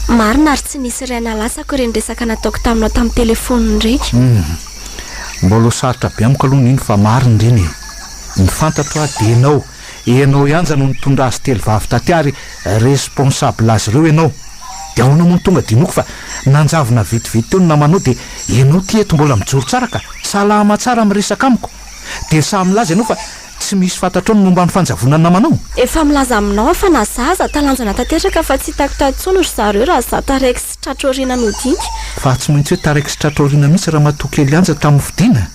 Marina ary tsy nisy iray nalasako ireny resaka nataoko taminao tamin'ny telefôniny ireny. Mbola sarotra be amiko aloha niny fa marina ireny. Mifantatro dia ianao ihany no nitondra azy telo vavy taty ary responsable azy ireo ianao. Dia ahoana moa ny tonga dinoko fa nanjavona vetivety teo ny namanao dia ianao ty eto mbola mijoro tsara ka salama tsara miresaka amiko. Dia samy milaza ianao fa tsy misy fantatrao ny momba ny fanjavona ny namanao. Efa milaza aminao fa na zaza talanjona tanteraka fa tsy hitako tatsono ry zareo raha za taraiky sy tratroriana nodinika. Fa tsy maintsy hoe taraiky sy tratroriana mihitsy raha matoky elyanja tamin'ny fidiana.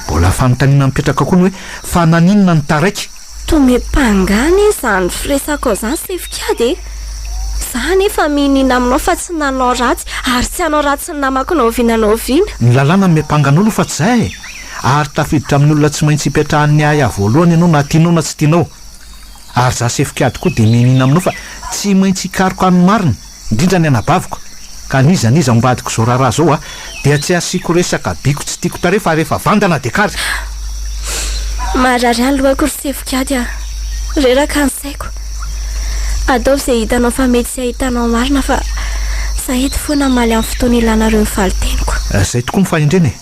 Mbola fanontaniana mipetraka koa hoe fa naninona ny taraiky. To mepangany izany firesako izany sefikady e. Za nefa mihinina aminao fa tsy nanao ratsy ary tsy hanao ratsy ny namako naoviana naoviana. Ny lalàna mepangana fa tsy zay. Ary tafiditra amin'ny olona tsy maintsy hipetrahan'ny aya voalohany ianao na tianao na tsy tianao. Ary za sefikady koa dia mihinina aminao fa tsy maintsy hikaroka ny marina indrindra ny anabaviko. Ka niza mbadiko zao raharaha zao dia tsy asiako resaka biko tsy tiako tare fa rehefa vandana dia kary. Marary any lohako ry sefikady a. Reraka ny saiko. Ataovy izay hitanao fa mety tsy ahitanao marina fa sahety foana maly amin'ny fotoana ilanareo ny valiteniko. Zay tokoa ny fahendreny.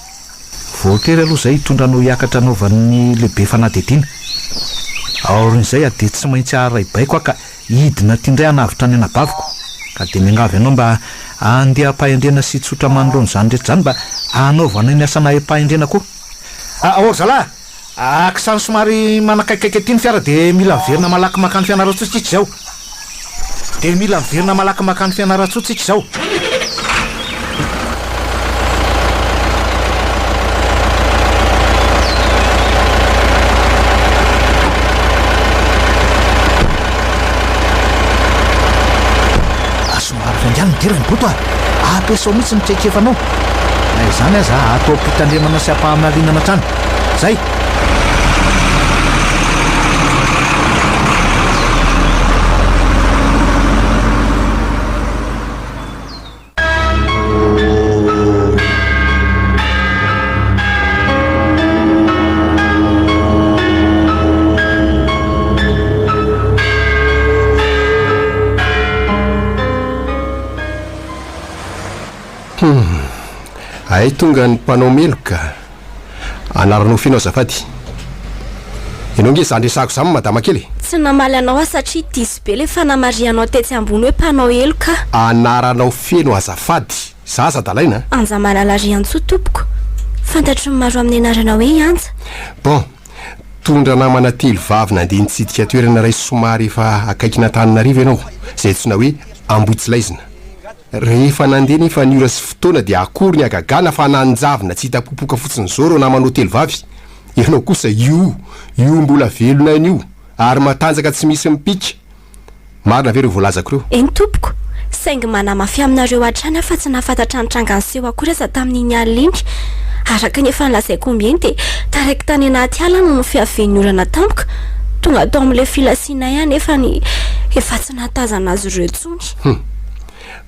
Voatery aloha izay hitondranao hiakatra anaovan'ny lehibe fanadihadiana. Aorin'izay dia tsy maintsy haray baiko ka hidina tiandray hanavitra ny anabaviko. Ka dia miangavy ianao mba andeha hampahendrena sy tsotra manoloana izany rehetra izany mba hanaovana ny asana hampahendrena koa. Zalahy, akisany somary manakaikaiky aty ny fiara dia mila miverina malaky makany fianarantsotsika izao. Dia mila miverina malaky makany fianarantsotsika izao. Fandiana dirany boto ampiasao mihitsy nitrekefanao. Na izany aza atao mpitandremana sy ampahamalinana trano. Zay. Ay tonga ny mpanao meloka anaranao finao zafady. Ianao nge zandresako zany madama kely. Tsy namaly anao aho satria diso be le fanamarianao tetsy ambony hoe mpanao eloka. Anaranao feno azafady. Zaza dalaina. Anjamana lariantso tompoko. Fantatro ny maro amin'ny anarana hoe ianja. Bon, tondra namana telo vavy nandeha nitsidika toerana iray somary efa akaikina Antananarivo ianao. Zay tsona hoe Ambohitsilaizina. Rehefa nandeha nefa niora sy fotoana dia akory ny agagana fa nanjavina tsy hitapopoka fotsiny zao reo namanao telo vavy. Ianao kosa io mbola velona io ary matanjaka tsy misy mipika. Marina ve reo voalazako reo? Eny tompoko, saingy manamafy aminareo hatrany fa tsy nahafantatra ny trangany seho akory aza tamin'iny alina iny. Araka ny efa nilazaiko ombieny dia taraiky tany anaty ala no fiaven'ny orana tampoka. Tonga tao amin'ilay filasiana ihany efa ny efa tsy nahatazana azy ireo tsony.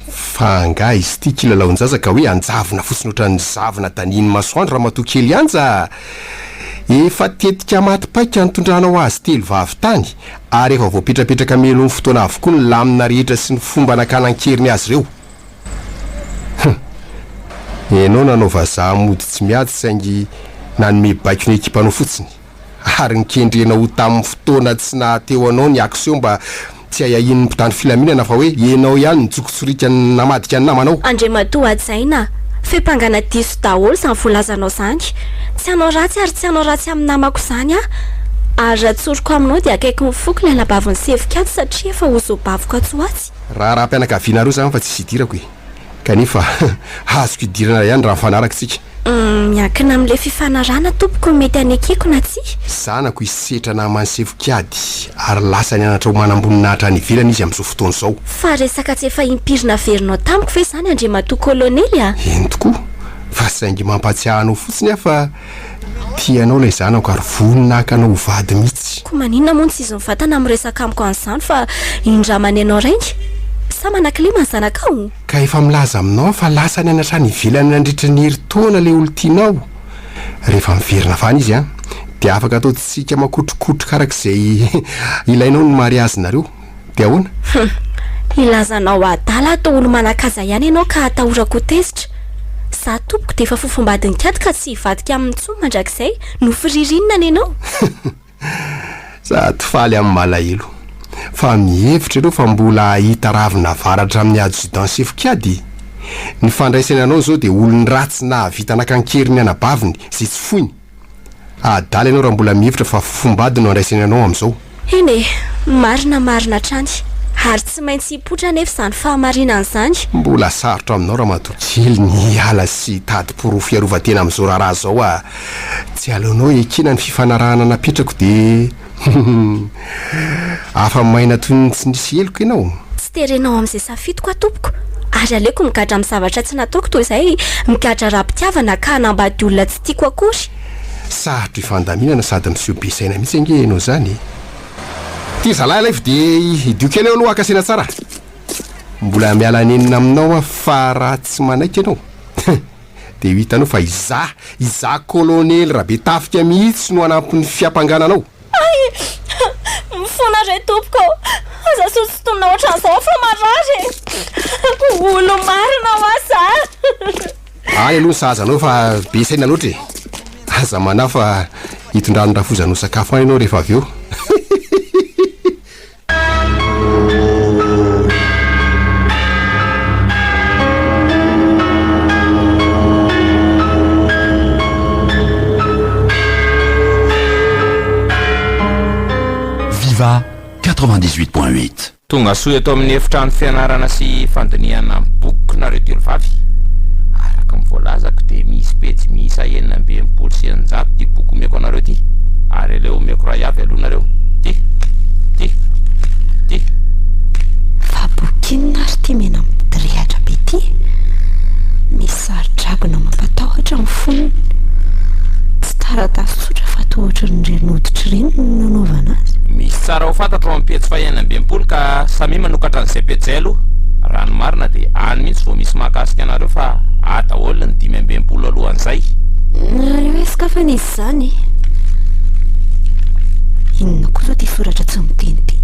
Fa nga izy tia kilalaon-jaza ka hoe anjavina fotsiny ohatran'ny zavina taniny masoandro raha matoa kely anja. Efa tetika matipaika nitondranao azy telo vavy tany ary efa voapetrapetraka melo ny fotoana avokoa ny lamina rehetra sy ny fomba nakanan-keriny azy ireo. Ianao nanao vazaha mody tsy miady saingy nanome baiko ny ekipanao fotsiny ary nikendrena ho tamin'ny fotoana tsy nahateo anao ny aksio mba tsy ayahin'ny mpitandro filaminana fa hoe ianao ihany nijokotsorika ny namadika ny namanao. Andriamatoa ajaina fepangana diso daholo izany voalazanao izany. Tsy hanao ratsy ary tsy hanao ratsy amin'ny namako izany a. ary atsoroko aminao dia akaiky mifoky ilay labaviny sevikady satria efa hozobavoko atsoatsy raha mpianakaviana roa zany fa tsy idirako kanefa azoko idirana ihany raha mifanaraka tsika miankina amin'ilay fifanarana tompoko mety anekeko na tsy zanako isetra namany sevikady ary lasa ny anatra ho manamboninahitra any ivelana izy amin'izao fotoana izao fa resaka tsy efa impirina verinao tamiko ve zany Andriamatoa kolonely eny tokoa fa saingy mampatsiahanao fotsiny afa tianao ilay zanako ary voninahaka anao ho vady mihitsy ko maninona moa tsy izy mivatana miresaka amiko an'izany fa indramany ianao raingy sa manan-kilema ny zanakao ka efa milaza aminao fa lasa ny anatra ny ivelany nandritra ny heri-taona ilay olo tianao rehefa miverina vany izy dia afaka ataotsika makotrokotro karak'izay ilainao ny mariazy nareo dia ahoana ilazanao adala atao olo manakaza ihany ianao ka atahorako tezitra za tompoko dia efa fofombadiny kady ka tsy hivadika amin'ny tsony mandrakizay no firirinina ny ianao za tofaly amin'ny malahelo fa mihevitra ireo fa mbola hita ravina varatra amin'ny adjudant sefikady ny fandraisany anao zao dia olony ratsy na vita nakankeriny anabaviny zay tsy foiny adala ianao raha mbola mihevitra fa fofombady no andraisany anao amin'izao eny marina trany ary tsy maintsy hipotra nefa izany fahamarinana izany mbola sarotra aminao raha matokely ny ala sy tady-porofo iarovatena amin'izao raharaha zao tsy aleonao ekena ny fifanarahana napetrako dia afa maina toy ny tsy nisy heloko ianao tsy terenao amin'izay safidiko atompoko ary aleoko migadra amin'ny zavatra tsy nataoko toy izay migadra raha-pitiavana ka hanambady olona tsy tiako akory sarotro ifandaminana sady miseho be saina mihitsy ange ianao zany ty zalahy lay fa dia idioko eny eo aloha akasena tsara mbola miala nenina aminao fa raha tsy manaiky ianao dia hitanao fa iza kolonely raha be tafika mihitsy no anampy ny fiampangananao mifona ray tompoko aza sosotonina ohatran'izao fa marary olo marina ho aza any aloha ny sahazanao fa be saina loatra aza manao fa hitondrano rafozanao sakafo any ianao rehefa avy eo Viva 98.8 tonga soa eto amin'ny efitrano fianarana sy fandiniana amin'ny boky nareo telovavy araka mivoalazako dia misy pejy miisa 9 sy 9 ty boky omeko anareo ty ary leo omeko raha avy aloha nareo ty fa boky inona ary ty mena midirehatra be ty misy sary-dragona mampatahotra amin'ny foniny tsy taratasy tsotra fa toa ohatra ny renoditra ireny no nanaovana azy misy tsara ho fantatro amin'ny pejy fa 9 ka samy manokatra an'izay pejy zay aloha raha ny marina dia any mihitsy vao misy mahakasika anareo fa ataholy ny 5 alohan'izay nareo esika fa nisy zany inona koa zao ty soratra tsy miteny ty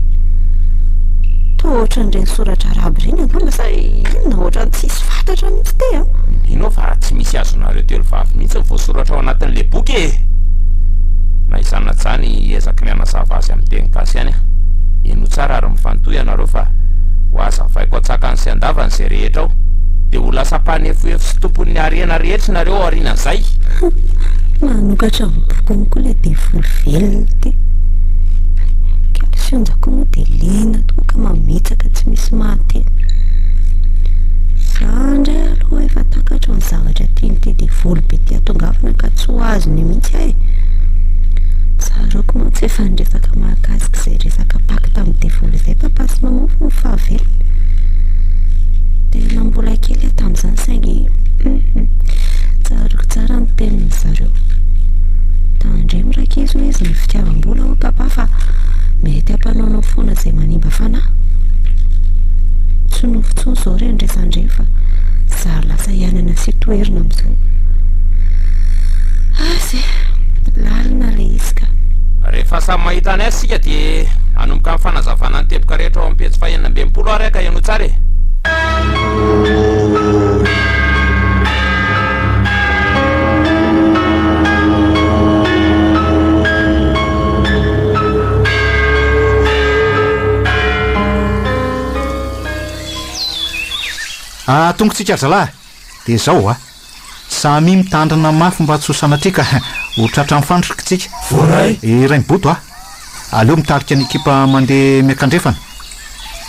toa ohatra n'ireny soratra araby ireny angamba sa inona ohatra ny tsisy fantatra mihitsy te ino fa tsy misy azonareo telovavy mihitsy ny voasoratra ao anatin'le boky na izana zany ezaky ny anazava azy amin'ny teny gasy ihany eno tsara ary mifanotoy ianareo fa ho azavaiko atsakany sy andavany izay rehetra ao dia ho lasa mpanefoefo sy tompon'ny arena rehetra nareo ao aorianan'izay manokatra mibokony koa ilay devoly velona ty kalsionjako moa dia lena toa ka mametsaka tsy misy mahateny za ndray aloha efa takatra ny zavatra tiany ty devoly be ty atongavana ka tsy ho azony mihitsy ahy tsarako moa tsy efa nyresaka mahakasika izay resaka paky tamin'ny devoly izay papasy mamofo ny fahavelona dia nambola kely tamin'izany saingy tsaroko tsara ny teniny zareo tandre mirakizo izy ny fitiavam-bola ho papa fa mety ampanaonao foana izay manimba fanahy tsy nofontsony izao re ndresandre fa zary lasa ianana sy toerina amin'izao azy lalina le izy ka rehefa samy mahita any asika dia anomboka amin'ny fanazavana ny teboka rehetra ao amin'ny pejy fa 9 ary aka ianao tsara e tongotsika zalahy dia zao samy mitandrina mafy mba tsy ho sanatrika ho tratra ny fandrokitsika voray iray miboto aleo mitarika ny ekipa mandeha miakandrefana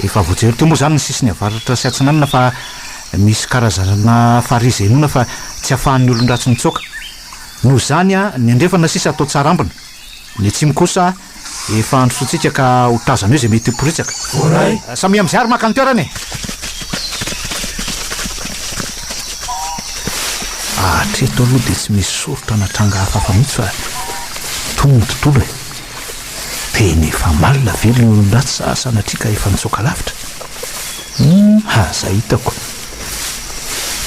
efa voajery teo moa zany ny sisiny avaratra sy atsinanana fa misy karazana farizy enona fa tsy ahafahan'ny olon-dratsy nitsoaka noho zany a ny andrefana sisa atao tsarambina ny atsimo kosa efa androsotsika ka hotazana eo zay mety hiporitsaka samy am'izay ary maka ny toerany atreto aloha dia tsy misy sorotra natranga hafafa mihitsy fa tonga tontolo e teny efa malina velo ny olon-dratsy sasanatrika efa nitsoaka lavitra haza hitako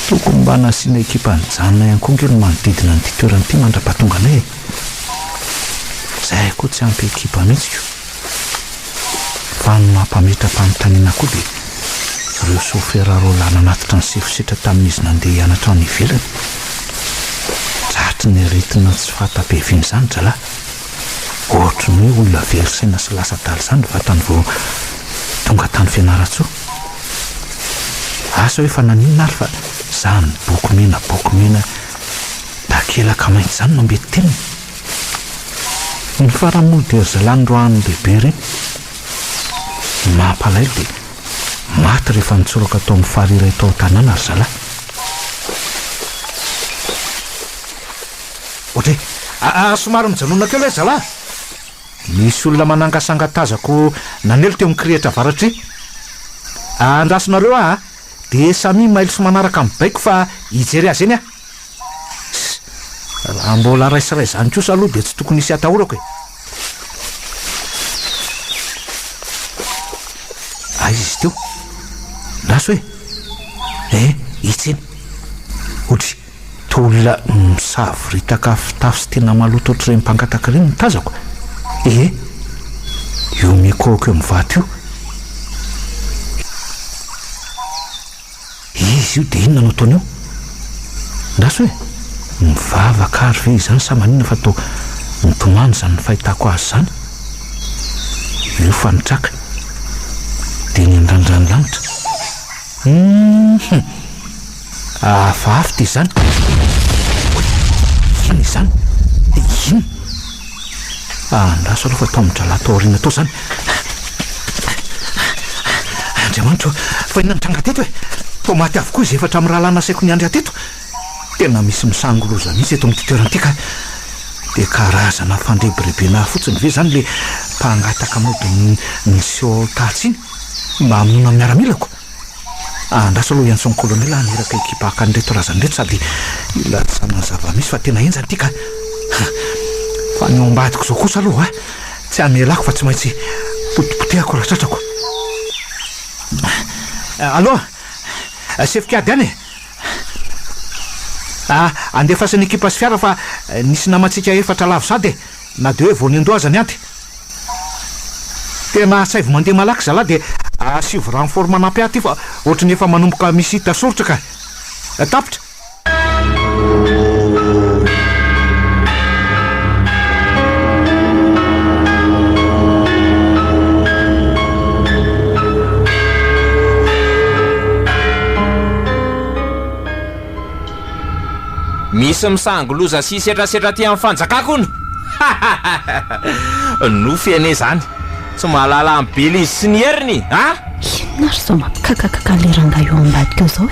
tokony mba nasiana ekipa nyjanona ihany koa ngely manodidina ny toerany ity mandra-pahatonga anay zay koa tsy ampy ekipa mihitsy fa no mampametra-panontaniana koa dia ireo sofera rolana anatitra ny sefositra tamin'izy nandeha hianatra ny ivelany tratry ny aretina tsy fahatabe-viny zany dralahy ohatra ny hoe olona verisaina sy lasa daly zany vatany vao tonga tany fianaratsoa asa hoe fa naninona ary fa zany boky mena takelaka mainty zany mambety teniny ny faramody erzalany lehibe reny mampalailo dia maty rehefa nitsoraka atao amin'ny fariray tao tanàna ary zalahy ohatra somary mijanona keo lay zalahy misy olona manangasangatazako nanelo teo mikirehitra varatry andrasonareo dia samy mailo sy manaraka amin'ny baiko fa hijery azy eny raha mbola raisiray zany kosa aloha dia tsy tokony isy atahorako izy teo laso hoe itseny ohatra tolona misavoritaka fitafy sy tena maloto ohatry ray mpangataka reny mitazako io mikoko eo mivaty io izy io dia inona no ataony eo ndaso hoe mivavaka ary ve izany sa manina fa tao mitomany zany ny fahitako azy zany io fanitraka dia ny andrandrany lanitra afaafy ty zany iny zany iny andraso aloha fa tao midrala tao aoriana tao zany andriamanitra fa inona nitranga teto hoe tao maty avokoa izy efatra amin'ny raha lana saiko ny andry ateto tena misy misangoloza mihitsy eto amin'ny toerantika dia karazana fandrebirebena fotsiny ve zany le mpangataka mody ny seo tatsy iny mba aminona miaramilako andraso aloha iansony kolonela aniraka ekipa akanyreto razany reto sady ilatsana zava-misy fa tena eny zany ity ka fa ny ombadiko zao kosa aloha tsy amelako fa tsy maintsy potipotehako raha tratrako aloha sefikady any andefasany ekipa sy fiara fa nisy namatsika efatra lavo sady na de hoe vony andoazany anty tena saivy mandeha malaky zalahy dia asivy ranfort manampy aty fa ohatrany efa manomboka misy hita soritra ka tapitra misy misangoloza sy setrasetra ty amin'ny fanjakako no nofy ane zany tsy mahalala amin'ny bely izy sy ny heriny inona ry zao mampikakakaka le ranga eo ambadika eo zao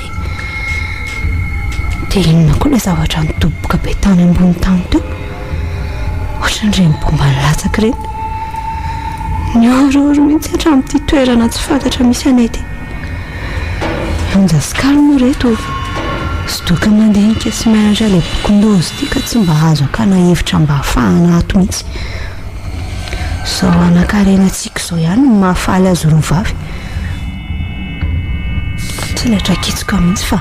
dia inona koa le zavatra nitoboka be tany ambony tany teo ohatran'ireny bomba nilatsaka reny ny orooro mihitsy hatramin'ity toerana tsy fantatra misy anay ty onja sy kalmo reto sy doka mandenika sy mianatra le bokondozy ty ka tsy mba azo akana hevitra mba hahafahana ato mihitsy zao anakarena tsika zao ihany no mahafaly azy roa vavy tsy latra kitsoka mihitsy fa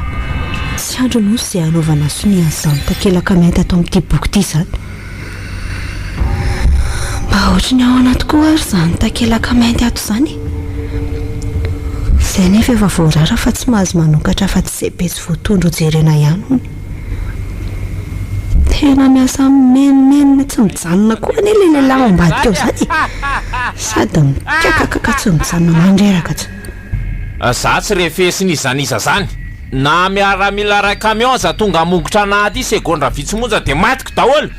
tsy andro nosy izay anaovana sonia zany takelaka mainty atao amin'ity boky ity zany mba ohatra ny ao anaty koa ary zany takelaka mainty ato zany izay nefa efa voarara fa tsy mahazo manokatra fa tsy izay petsy voatondro jerena ihany hony tena miasa menomenona tsy mijanona koa ane le lehilahy ambadika eo zany sady mikakakaka tsy mijanona mandreraka tsy za tsy refesin'izaniza zany na miaramila ray camion za tonga amongotra anaty segondra vitsy monja dia matiko daholo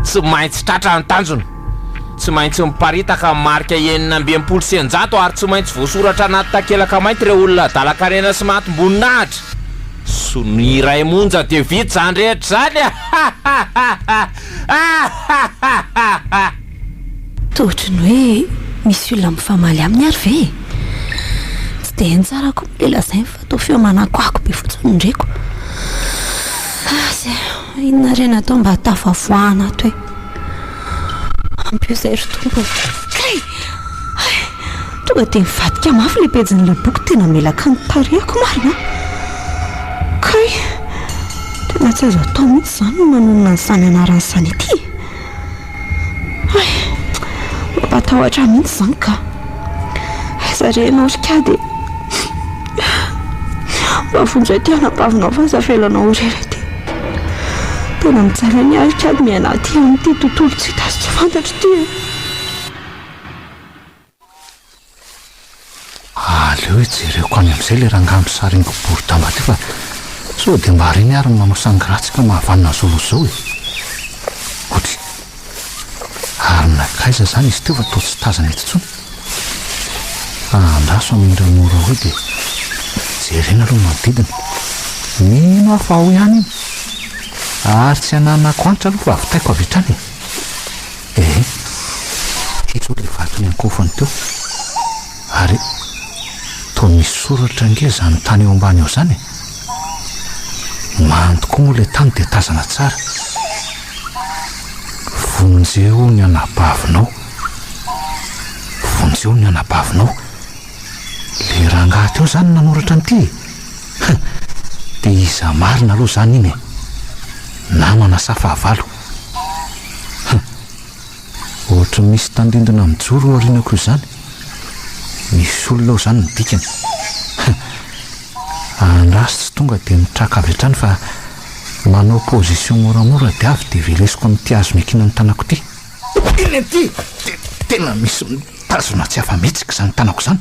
tsy maintsy tratra ny tanjona, tsy maintsy miparitaka marika 900 ary tsy maintsy voasoratra anaty takelaka mainty ireo olona dalakarena sy mahatomboninahitra. Sony iray monja dia vita zany rehetra zany. tohatra ny hoe misy olona mifamaly amin'ny ary ve? Tsy dia tsara koa lela zay fa tao feo manakoako be fotsiny ndreko. Inona reny atao mba tafavoahana ato hoe ampio zay ry tompo. Kay tonga dia mivadika mafy le pejin'ilay boky, tena melaka ny tarehako marina. Kay tena tsy azo atao mihitsy zany no manonona nyzany anarany zany ity. Mampatahotra mihitsy zany ka zarenao rikady mavonjay tianam-pavinao fa zafelanao rerety. Tena mitsara ny arikady miaina ty amin'ity tontolo tsy hita sy tsy fantatro ty. Aleo ijereko any amin'izay le rangamby saringo bory-damba ty fa sao dia mba reny ary manao sangratsika mahavanona zolo zao e. Otry ary nakaiza zany izy teo fa toa tsy tazana eto tsony. Andraso amin'ireo mora hoe dia jerena aloha manodidina. Mino afa ao ihany iny ary tsy ananako antitra aloha fa avitaiko avy hatrany. Izao le vatony ankofany teo ary toa misy soratra nge zany tany eo ambany eo zany. Mantokoa moa le tany dia tazana tsara. Vonjeo ny anabavinao, vonjeo ny anabavinao. Le rangaha teo zany nanoratra an'ity. Dia iza marina aloha zany iny e, namana sa fahavalo. Ohatra misy tandindona mijoro aorianako izany, misy olona ao zany midikany. Andraso tsy tonga dia mitraka avy hatrany fa manao position moramora dia avy dia velesiko amin'ity azo miakina ny tanako ity. Iny ity tena misy mitazona tsy afa-metsika zany tanako zany.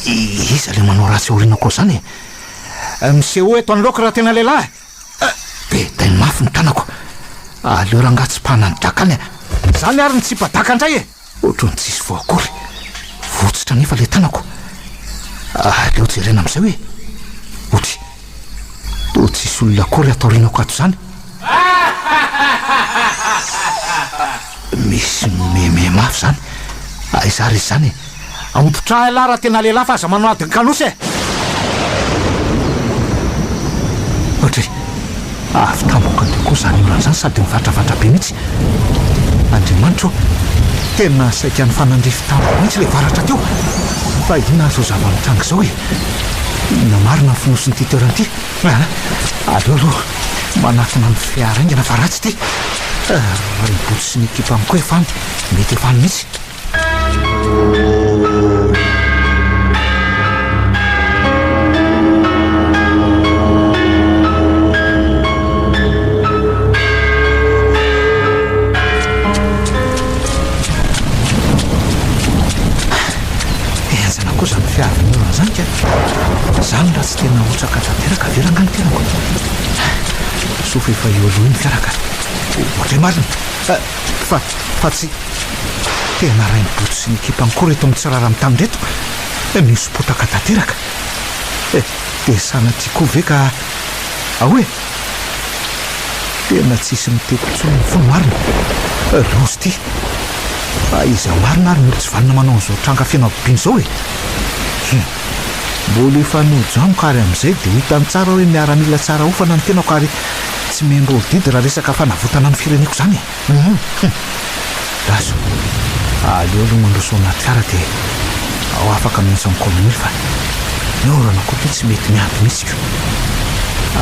Iza le manao ratsy aorianako zany e. Miseho eto any loka raha tena lehilahy. Be dainy mafy ny tanako. Aleo rangatsipahana ny drakany zany ary ny tsipadaka indray e. Ohatrany tsisy voakory, votsitra nefa le tanako. Aleo jerena amin'izay hoe otry toa tsisy olona kory ataorinako ato zany. Misy meme mafy zany. Aizary izy zany ampitraha lahy raha tena lehilahy fa aza manao adiny kanosy e. Ohatry avy tamboka dia koa zany olana zany sady mivatravatra be mihitsy. Andriamanitra tena saika ny fanandrify tampoka mihitsy le varatra teo. Fa ina azo zava-mitranga zao e. Ina marina ny finosiny ty toerany ity. Aleo aloha manatona ny fiaraingana fa ratsy ty. Ribotsy sy ny ekipa amiko e fany mety efany mihitsy. Enzana koa zany fiarany olona zany ka zany raha tsy tena otraka tanteraka verangany tenako. Sofa efa eo aloha iny fiaraka ohatray marina fa tsy tena ray mibotsy sy ny ekipa amiko reto mitsirara amin'ny tany reto misy potaka tanteraka. Dia sanatry koa ve ka ahoe tena tsisy mitekotsony ny fony marina lozy ty. Fa iza marina ary molo tsy valina manao an'izao tranga fianabobiny zao e. Mbola efa nojamoko ary amin'izay dia hitany tsara hoe miaramila tsara ofana ny tenako ary tsy mendro didy raha resaka fanavotana ny fireneko zany e. Raso aleo aloha mandroso anaty fiara dia ao afaka miantso amin'ny kolonely fa ny orana koa ty tsy mety miampy mihitsy.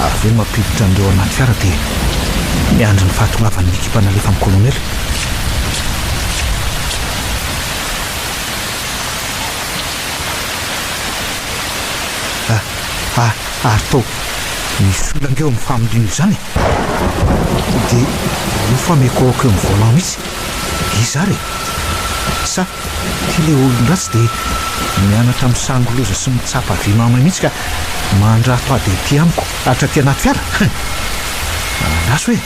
Avy eo mampiditra andreo anaty fiara dia miandry ny fahatongavany ekipa nalefa amin'ny kolonely. Ary tao misy olona ngeo amin'ny familiny io zany dia io fa mekoko eo amin'ny volant mihitsy. Iza ary sa ty le olon-dratsy dia mianatra amin'ny sangoloza sy mitsapa vy mama mihitsy ka mandrato ady ety amiko atra ty anaty fiara. Anaso hoe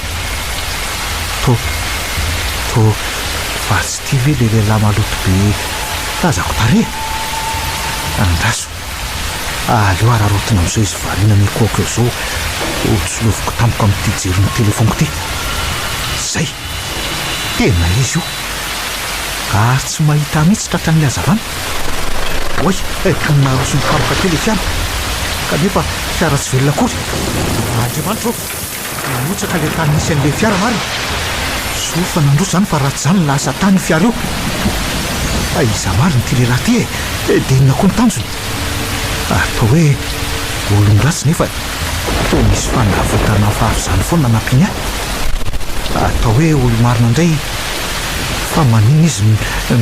fa tsy tia ve le lehilahy maloto be tazako tare andraso aleo ararotina amin'izao izy variana mikoko eo zao otsoloviko tamiko amin'ity jeron'ny telefoniko ty zay tena izy io ary tsy mahita mihitsy tratran'le azavana oy toninaroso mikaroka tele fiara kanefa fiara tsy velona akory andriamanitra ao motsaka le tany misy an'le fiara marina sofa nandroso zany fa ratsy zany lasa tany fiara io iza mariny ty lehilahy ty dia inona koa ny tanjony atao hoe olon-dratsy nefa to misy fanavotana fahafy zany foana nampiany atao hoe olo-marina indray fa manina izy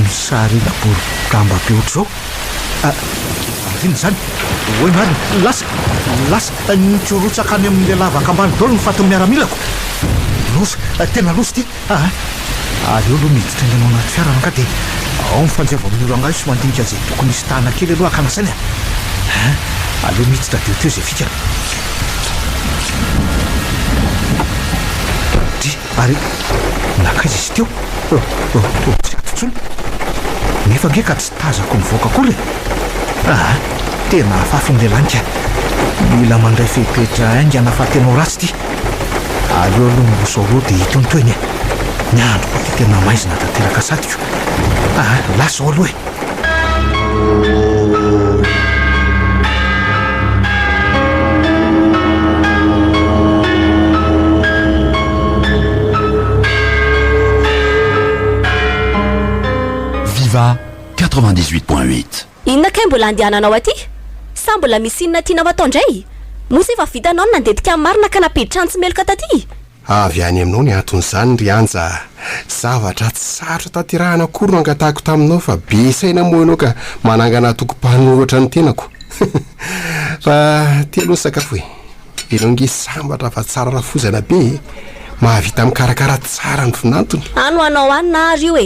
misarina borogamba be ohatr' zao arina zany hoe marina lasa nitsorotsaka any amin'le lavaka ambany dolo ny fatin'ny miaramilako losa tena losa ty aleo aloha miditra ny anao anaty fiarana ka dia ao mifanjava amin'olo angahy sy mandinika zay tokony isy tahana kely aloha akanasany aleo miditra deo teo zay fikana ary nakaiza izy teo tsy atotsolo nefa nge ka tsy tazako mivoaka kory tena afafy n'lehilanika mila mandray fehipetra aingana fa tenao ratsy ty aleo aloha mibosao aloha dia hitontoeny ny androko ty tena maizina tanteraka satiko lasa ao aloha Viva 98.8. Inona kay mbola andehananao aty sa mbola misy inona tianao atao indray mosy efa vitanao ny nandetika amin'ny marina ka napiditra tsy meloka taty avy any aminao ny anton'izany ry anja zavatra tsy sarotra tatirahana akory no angatahako taminao fa be saina moa ianao ka manangana toko-panohatra ny tenako fa tia aloha ny sakafo ianao nge sambatra fa tsara rafozana be mahavita mikarakara tsara ny finantony ano anao any na ary io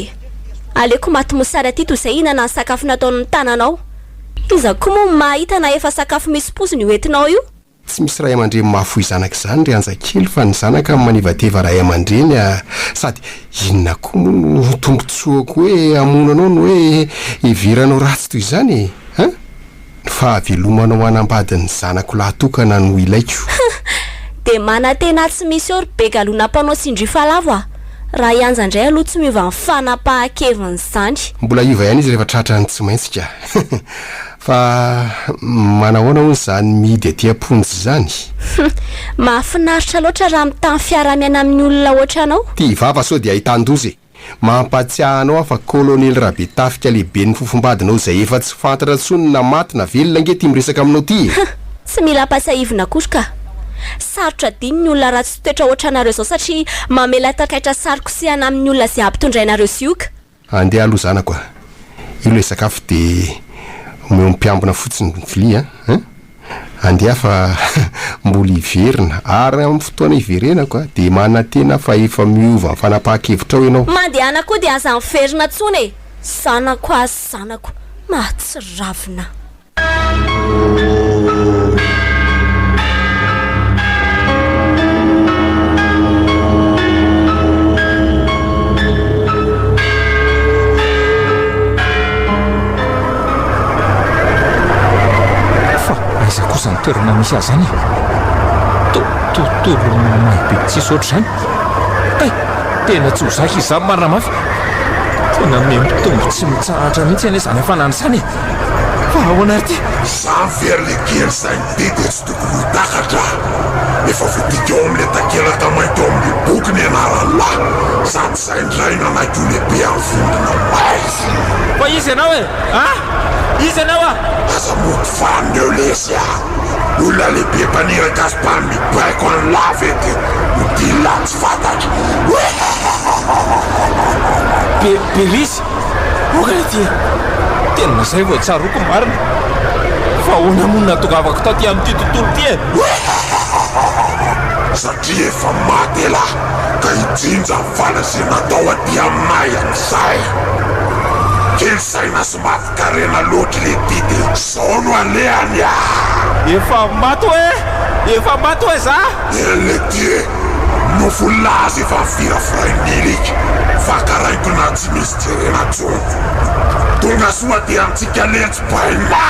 aleko maty mosary aty toy izay ihinana ny sakafo nataon'ny tananao iza koa moa mahita na efa sakafo misy poziny hoentinao io tsy misy ray aman-dreny mahafoy zanaka izany ry anjakely fa ny zanaka manivateva ray aman-dreny sady inona koa moa no tombotsoako hoe amonanao no hoe hiviranao ratsy toy izany fa havelomanao anambadin'ny zanako lahatokana no ilaiko dia manantena tsy misy eo ry begalona mpanao sindrifalavo raha ianja indray aloha tsy miova ny fanapahan-keviny izany mbola iva ihany izy rehefa tratra ny tsy maintsika fa manahoana hono izany midy aty amponjy izany mahafinaritra loatra raha mitany fiaramiana amin'ny olona oatra anao ty vava sao dia ahitan-dozy mampatsiahanao afa kolonely rabe tafika lehibe ny fofombadinao izay efa tsy fantatra tsony na maty na velona nge ty miresaka aminao ty tsy mila ampasahivina kosa ka sarotra diny ny olona raha tsy toetra oatra anareo zao satria mamela takaitra sarokosehana amin'ny olona izay ampitondrainareo sioka andeha aloha zanako io le sakafo dia omeo mpiambina fotsiny vilia andeha fa mbola hiverina ary amin'ny fotoana hiverenako dia manantena fa efa miova ny fanapahan-kevitra ao ianao mandehana koa dia aza miverina tsony zanako azy zanako mahatsiravina aiza kosa ny toerana misy azy zany tontolo mahibe tsisy oatra zany tena tsy ho zaka izy zany marina mafy tena memitombo tsy mitsahatra mihitsy ane zany afanany zany fa ahoana ary ty zany veryle kely zay be dia tsy tokony hotakatra efa votika eo amin'le takelaka mainto eo amin'le boky ny anaralahy sady zay ndray nanaiky o lehibe amin'ny vondrona maizy fa izy ianao izy ianao aza moty fanoneo lesy olona lehibe mpaniraka azy mpany mibaiko any lava ety modila tsy fantatra belisy okany ty tena zay vao tsaroko marina fa hoana mono natongavako taty amin'ity tontolo ty satria efa maty lahy ka hijinja vala zay natao aty aminay am'izay kely saina sy mafikarena loatra le tidy zao no alehany efa maty hoe za ele ty nofo lazy efa mivirafiray nilika fakaraiko na tsy misy jerena tsony tonga soa dia antsika letsy baina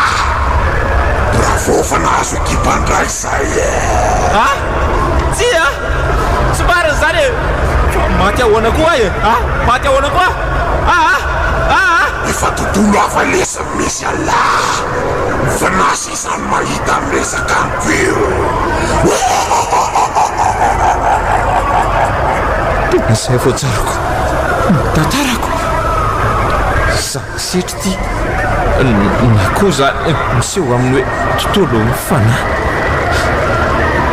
bravo fa nahazo ekipandray zay tsia somariny zany maty ahoana koa e maty ahoana koa efa tontolo hafa lesa misy ala fa nasy izany mahita amresaka ampio izay voatsarako tantarako zasitry ty na koa zany miseho amin'ny hoe tontolo mifanahy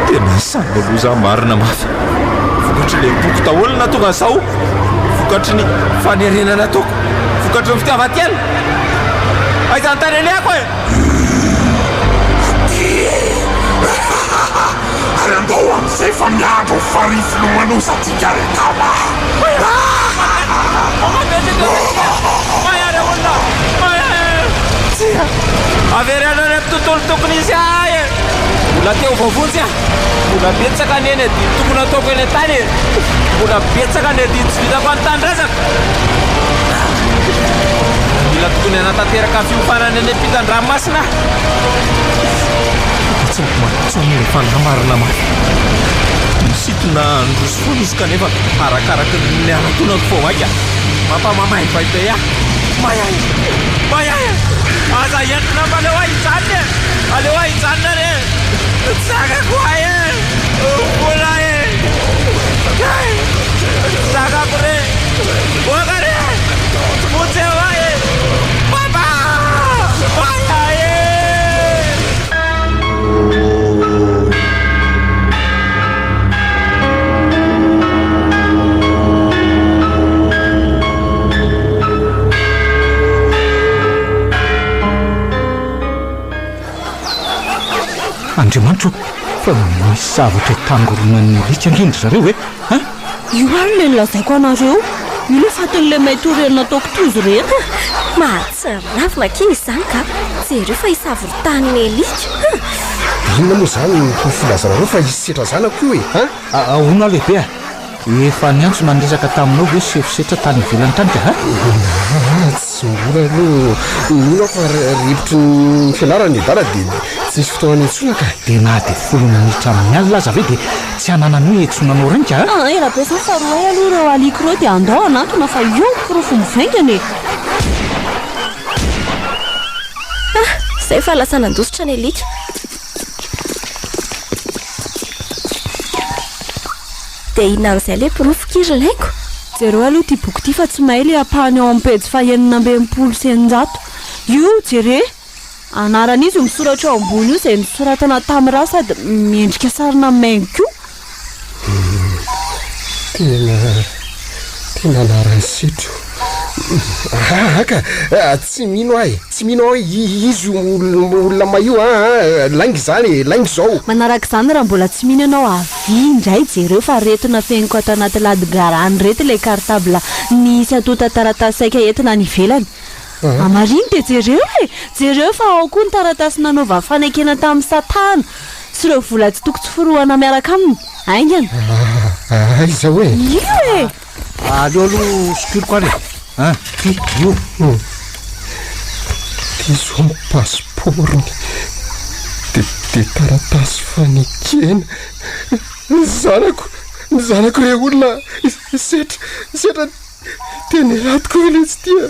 tena samby aloha za marina mafy vokatry le boky taolona tonga zao vokatry ny fanerenana ataoko vokatry ny fitiavan-tena aizany tany aleako e ary andao am'izay fa miandro farifilomanosatsika rekama avery anany amin'ny tontolo tokony izy ay e mbola teo vavonjy mbola betsaka any eny di tokony ataoko eny tany e mbola betsaka any di tsy vitako anytandrazaka mila tokony anatanteraka ny fiofanany eny ampitan-dranomasina tsako matsony ny fanamarina mafy misitona androso foana izy kanefa arakaraka ny aratonako fo aika mampamamay vaitay mayay aza entina fa aleo ahizany e aleo ahizany re zakako ay vola e zakako re oka re motseva e papa mayay Andriamanitro fa misy zavatra tangoronan'ny lika indrindra zareo e io ary le nilazaiko anareo io le fatin'le maitorelina ataoko tozy reny mahatsiravina kiny izany ka jereo fa isavoritany elika inona moa zany filazanareo fa isetra zanako io e ahoana lehibe efa niantso nandresaka taminao hoe sefosetra tany ivelany tany ka tsy mbola aloha ino fa rivotry ny fianarany dala dia tsisy fotoana itsona ka dia na dia 10 minitra amin'ny alina aza ve dia tsy hananany hoe etsonanao reny ka elabe sa faroay aloha reo aliko reo dia andao anatona fa io pirofo mivaingany zay fa lasa nandositra ny elika dia inan'izay le pirofo kiry laiko jereo aloha ty boky ty fa tsy mahay le apahany ao amin'ny pejy fahenina ambinipolo sy eninjato io jere anaran'izy io misoratra ao ambony io izay nisoratana tamin'ny raha sady miendrika sarina maingo koa tena anarany setro aka tsy mino ahy tsy mino hoe izy olona maio laingy zany laingy zao manaraka izany raha mbola tsy mino ianao avy indray jereo fa retina feniko ato anaty ladigarany rety le cartable nisy atota taratasy saika entina ny ivelany amariny dia jereo fa ao koa ny taratasy nanaova fanekena tamin'ny satana sy ireo vola tsy toko tsy forohana miaraka aminy aingana iza hoe io e aleo aloha sokiriko ary ty io ty zao ny pasiporony dia taratasy fanekena ny zanako re olona setra teny ratiko vele tsy tia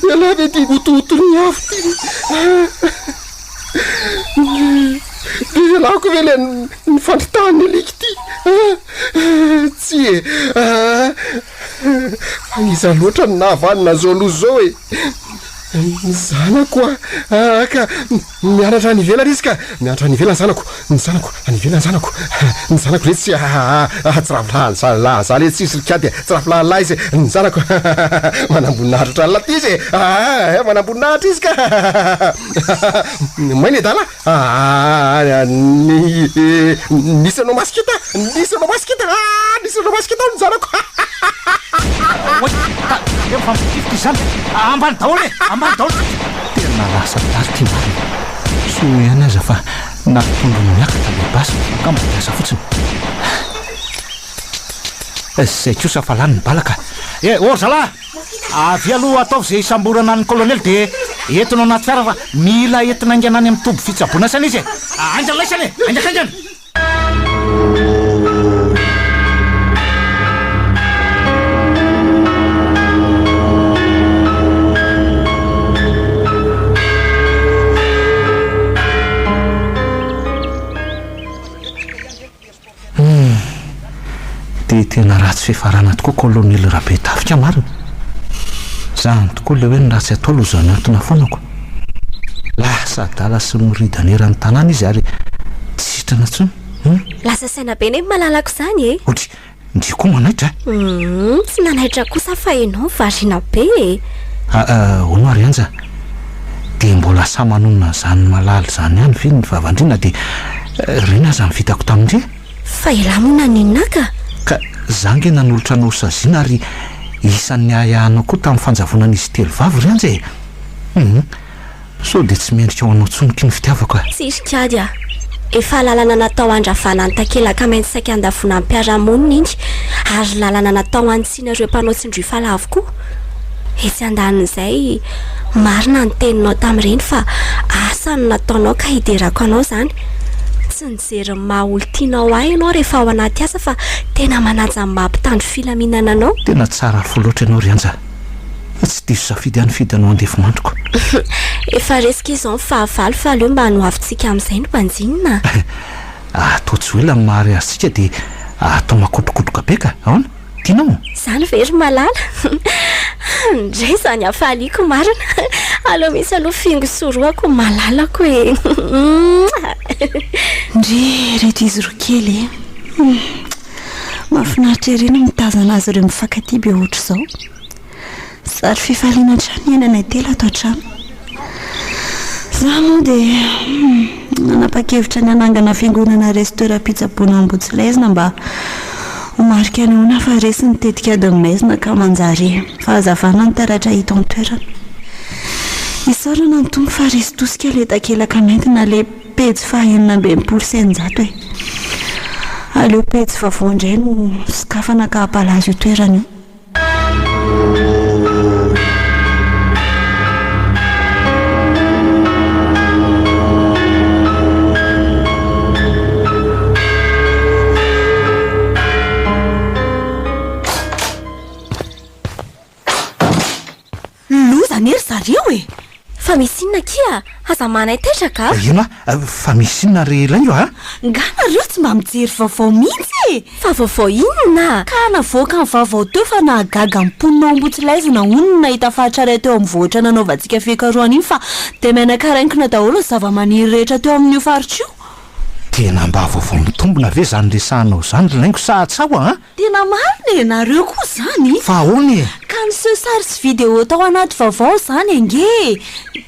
ialave ty ototony afo ty dia ialako vele ny fandritany alika ty tsy e fa iza loatra ny nahavanina zao aloha zao e ny zanako ka mianatra any ivelany izy ka mianatra any ivelany ny zanako any ivelany ny zanako le tsy rafilahy za le tsisy likady tsy rafilahylahy izy ny zanako manamboninahitra la ty izy manamboninahitra izy ka mainy dala nisy anao masikita ny zanako fampitifiko izany ambany daholy tena lasa daty marina so ihany aza fa natondro miakatra le basy ka mba diasa fotsiny zay kosa fa lany ny balaka zalahy avy aloha ataovy zay isamborana ny kolonely dia entinao anaty fiara fa mila entina aingana any amin'ny tobo fitsaboana sana izy anjalaisany anjakaingana tena ratsy fifarana tokoa kolonely rabe tafika marina zany tokoa le hoe ny ratsy atao aloha zany antona foanako lasa dala sy moridanera ny tanàna izy ary tsy hitrana tsony lasa saina be ny malalako zany otry ndry koa manaitra tsy nanaitra kosa fa enao varina be ono ary anja dia mbola sa manonona zany malaly zany ihany ve ny vavandrina dia rena zany vitako tamindre fa elamona ninaka ka zange nanolotra anao saziana ary isan'ny ayahanao koa tamin'ny fanjavonan'izy telo vavy ry anja so dia tsy mendrika ao anao tsoniky ny fitiavako tsirikady efa lalana natao andravana ny takelaka mainty saika andavona ny mpiaramonina iny ary lalana natao antsiana ireo mpanao tsindroifa avokoa etsy andanin'izay marina ny teninao tamin'ireny fa asa no nataonao ka hiderako anao zany tsy nijery mahaolo tianao ahy ianao rehefa ao anaty asa fa tena manaja mampitandro filaminana anao tena tsara fo loatra ianao ry anja tsy diso safidy any fidy anao andefo mandroko efa resika izao mifahavalo fa aleo mba hanoavintsika amin'izay no mpanjinina atao tsy hoe la mahary azitsika dia atao makotrokotroka be ka ahoana tianao zany very malala ndray zany afaliako marina aloha misy aloha fingo soroako malalako ndry reto izy ro kely mahafinaritra ireny mitazana azy ireo mifankaty be ohatra izao sary fifaliana trano enana telo atao trano za moa dia nanapa-kevitra ny anangana fiangonana restaurant pitsaboana ambotsilezina mba homarika anyona fa resy ny tetika adiny maizina ka manjary fahazavana ny taratra hita amin'ny toerana isarana ny tombo fa resy tosika le takelaka maintina le pejy fahaenina ambinipolo senjato aleo pejy vavao indray no sikafana ka hampalazo io toerana io zanery zareo fa misy inona kia aza manay tetraka ina fa misy inona ry ilaio ngana reo tsy mba mijery vaovao mihitsy fa vaovao inona ka navoaka ny vaovao teo fa nahagaga mimponina ambotsilazina onona hita fahatraray teo amin'ny vohatra nanaovantsika fiakaroana iny fa dia menakaraingina daholo ny zava-maniry rehetra teo amin'io faritro tena mba vaovao mitombona ve zany resahanao zany laingo sahatsaho tena marina nareo koa zany fa ahoany ka niseho sary sy video tao anaty vaovao zany ange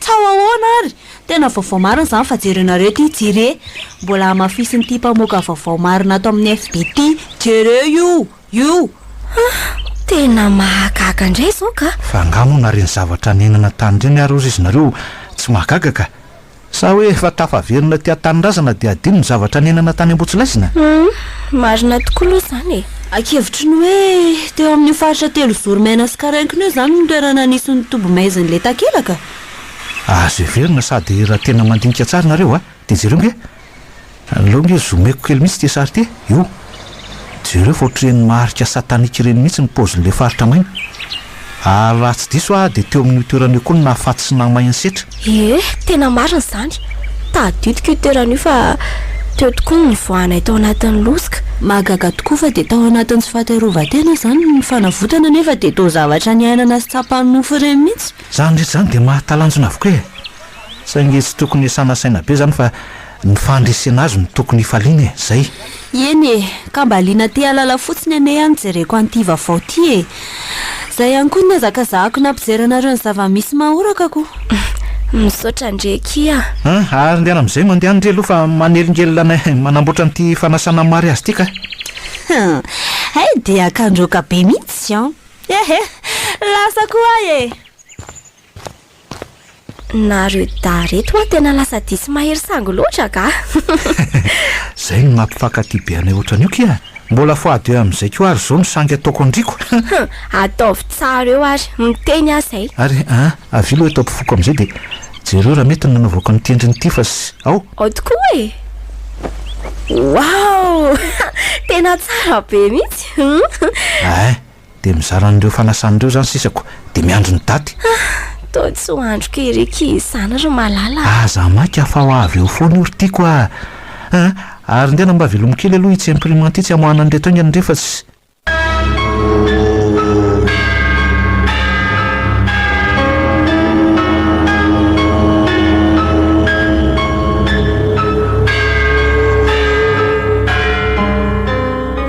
tao ahoana ary tena vaovao marina zany fa jerenareo ty jere mbola mafisy ny ty mpamoaka vaovao marina atao amin'ny FBT jere io tena mahagaga indray zao ka fa angamo na reny zavatra nenana tany reny ary ozy izy nareo tsy mahagaga ka sa hoe efa tafaverina ty atanyrazana dia adino ny zavatra nenana tany ambotsilazina marina tokoa loha zany akevitry ny hoe teo amin'ny faritra telo zoro maina sy karaikina eo zany nitoerana nisy ny tobo maizan'le takelaka azo everina sady raha tena mandinika tsara nareo dia jereo nge alohange zomeko kely mihitsy ty sary ty io jereo fa ohatreny maharika satanika ireny mihitsy ny pozin'le faritra maina ary raha tsy diso dia teo amin'ny toerana io koa no nahafaty sy namainy setra tena marina zany tadidiko io toerana io fa teo tokoa ny voanay tao anatin'ny losika mahagaga tokoa fa dia tao anatin'ny tsy fahaterovatena zany ny fanavotana nefa dia tao zavatra ny ainana sy tsapany nofo ireny mihitsy zany rehetra zany dia mahatalanjona avokoa sainge tsy tokony isana saina be zany fa ny fandresena azy no tokony ifaliana zay eny ka mba liana ty alala fotsiny ane any jereko an'ity vaovao ty zay ihany koa nazakazahako nampijeranareo ny zava-misy mahoraka koa misaotra ndreky ary ndeana amin'izay mandeha andre aloha fa maneringelona manamboatra n'ity fanasana mary azy tika dia akandroka be mihitsy lasa koa nareo dareto tena lasa disy mahery sango loatra ka zay no mampifankaty be anay ohatran'io kia mbola foady eo amin'izay ko ary zao no sangy ataoko andriko ataovy tsara eo ary miteny azay ary avy loha ataopifoko amin'izay dia jereo raha mety nanaovako ny tendriny ity fa ao tokoa e wow tena tsara be mihitsy dia mizaran'ireo fanasan'ireo zany sisako dia miandro ny daty to tsy ho andro kereky izany ro malala aza maika afa ho avy eo foana io ry tiako ary ndena mba velomokely aloha itsy imprimante tsy amohana an'reto ingany rehefatsy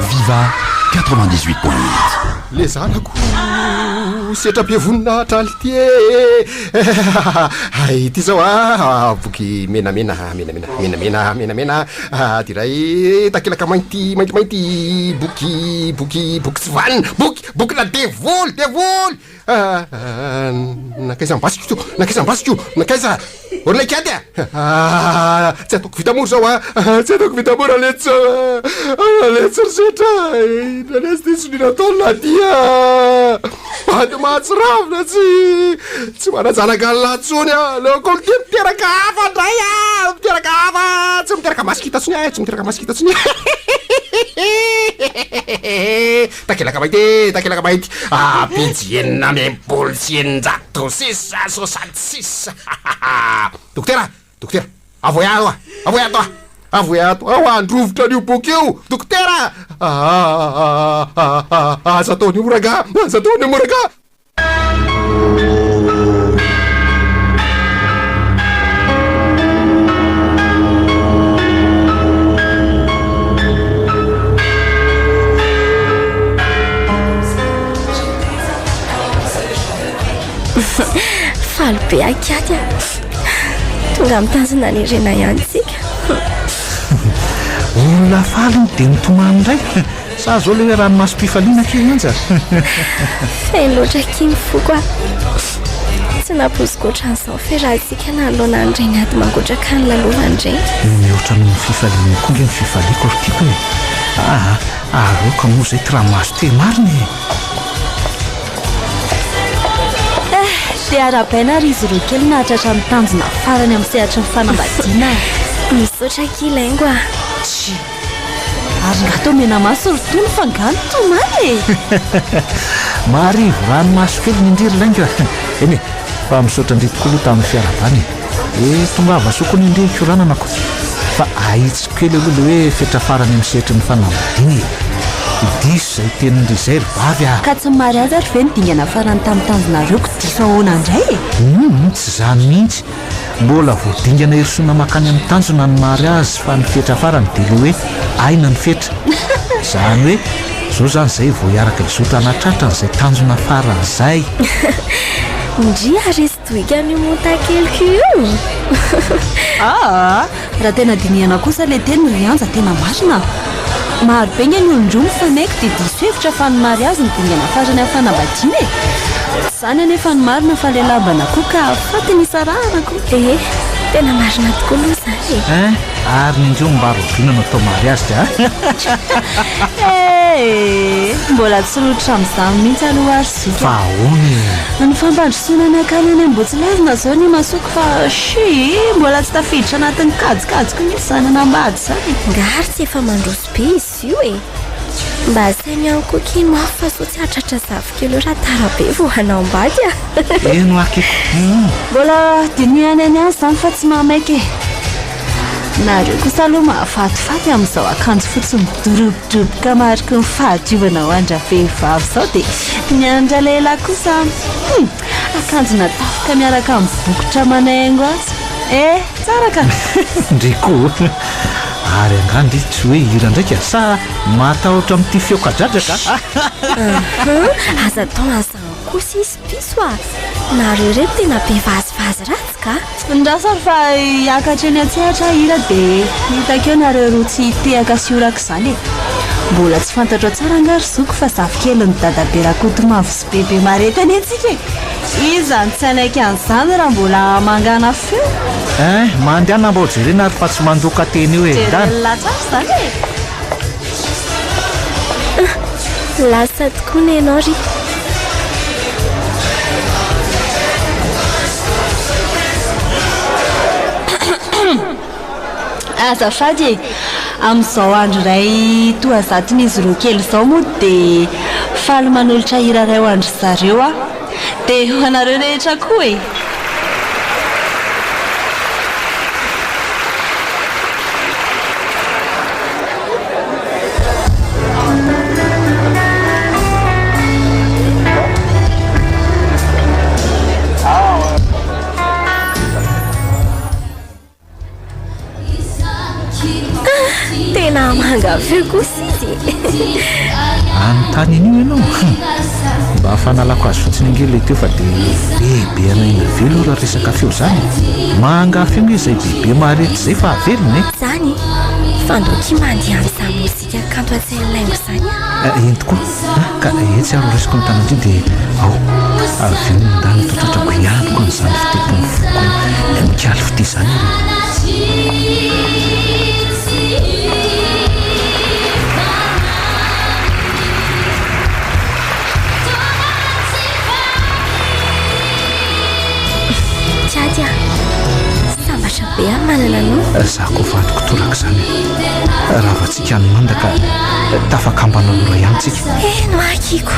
Viva 98.8. le zanako setra-piavonina traly ty ty zao boky menamena ty ray takelaka mainty boky tsy vanina boky la devoly nakaiza mbasiko nakaiza orlaiky ady tsy ataoko vitamory zao tsy ataoko vitamory aletsy ry setra nalesy ty soninataolona tya ady mahatsiravina tsy manajanaka latsony leokolo ty miteraka hafa ndray miteraka hafa tsy miteraka masikita tsony takelaka mainty pijy enina mempolo sy eninjato sisa 66 dokotera avoyato androvotra an'io boky io dokotera aza ataony moraga faly be akiady tonga mitanjona ny rena ihany tsika olona faly dia mitomany indray sa zao le hoe ranomasom-pifaliana kely anja feny loatra kiny foko tsy napozigoatra an'izao fe raha tsika nanoloana an'ireny ady mangotraka ny lalovandreny mihoatra noho ny fifaliana koa nge ny fifaliako ry tiako hoe aroka moa zay ty ranomaso te mariny dia arabaina ry izy ireo kely nahatratra mitanjona farany amin'ny sehatra ny fanambadiana misaotra kilaingo tsy ary ngatao mena maso ry tono fa ngano tomany marivo ranomaso kely nindriry lainga eny fa misaotra ndry tokoa aloha tamin'ny fiarabany tongava soko ny indre korananako fa ahitsy kely aloha le hoe fetra farany amin'ny sehatra ny fanambadiana diso zay tenindry zay ry bavy ka tsy mary azy ary ve nydingana farany tamin'ny tanjonareo ko diso ahoana indray tsy zany mihitsy mbola voadingana herisona makany amin'ny tanjona ny mary azy fa ny fetra farany dia le hoe aina ny fetra zany hoe zao zany zay vo hiaraka izotra anatratra n'izay tanjona farany zay ndry ary sy doika mimotan-keliko io raha tena dinihana kosa le teny ny anja tena marina maro be nga ny olondrono fanaiky dia diso hevitra fa ny mary azy ny dingana farany amin'ny fanambadiana zany anefa ny marina fa le lambana koa ka fatiny isaranako tena marina tokoa aloha zany ary nindreo mbaro vinana atao mary azy mbola tsy rotra amin'izany mihitsy aloha ary zika fa ony ny fampandrosonana akany any amboatsilazina zao ny masoko fa mbola tsy tafiditra anatin'ny kajikajiko mihitsy zany anambady zany ngary tsy efa mandroso be izy io mba sainy ihany koa kino afo fa so tsy hatratra zavikelo raha tara be vo hanao ambady eno akiko mbola dinihany any azy zany fa tsy mamaiky nareo kosa aloha mahafatifaty amin'izao akanjo fotsy midorobodoboka mariky ny fahadiovana ho andra vehivavy zao dia ny andra lehilahy kosa akanjo natafoka miaraka amin'ny bokotra manaingo azy tsara ka ndriko ary angandry tsy hoe hira ndraika sa matahotra amin'ity feokadradraka aza tao azany kosa izy piso nareo reto tena be vazivazy ratsy ka ndrasary fa hiakatra eny atsehatra hira dia hitako eo nareo roa tsy tehaka sy oraka izany mbola tsy fantatra tsara ngary zoko fa zavikely ny dadabe rakotomavo sy bebe marety any antsika izany tsy anaiky an'izany raha mbola mangana feo mandehana mba jerena ary fa tsy mandoka teny io jerelona tsara zany lasa tokoa ny ianao ry azafady amin'izao andro iray toazatyn'izy roa kely izao moa dia faly manolotra hiraray ho andry zareo a dia ho anareo rehetra koa e tena mangaveo kosa izy anytany an'io ianao mba hafanalako azy fotsiny angely teo fa dia bebe anaina velo raha resaka feo zany mangafy io izay bebe maharety izay fa avelony zany fandoky mandeha amin'izany mozika kanto atsain'laingo zany eny tokoa ka etsy aro resiko ny tanandrio dia ao aveo mindany totratrako ianiko n'izany fitepony foko mikaly fity zany tiatia sambatra be a manana anao za koa fatoko toraka zany raha vatsika anymandaka tafakambana lora ihany tsika no akiko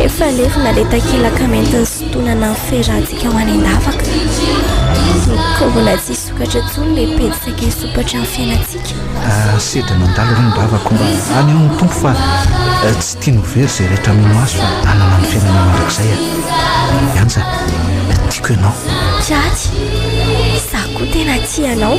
efa levina le takelaka mentiny sotonana ny ferahantsika ho any an-davaka mikongona tsy sokatra tsony le pedisaka isopatra ny fiainantsika sedra nandalo reny ndavako mba any eo ny tompo fa tsy tia novery zay rehetra mino azy fa anana ny fiainana mandrakizay ihany za tiako ianao tiaty za koa tena tianao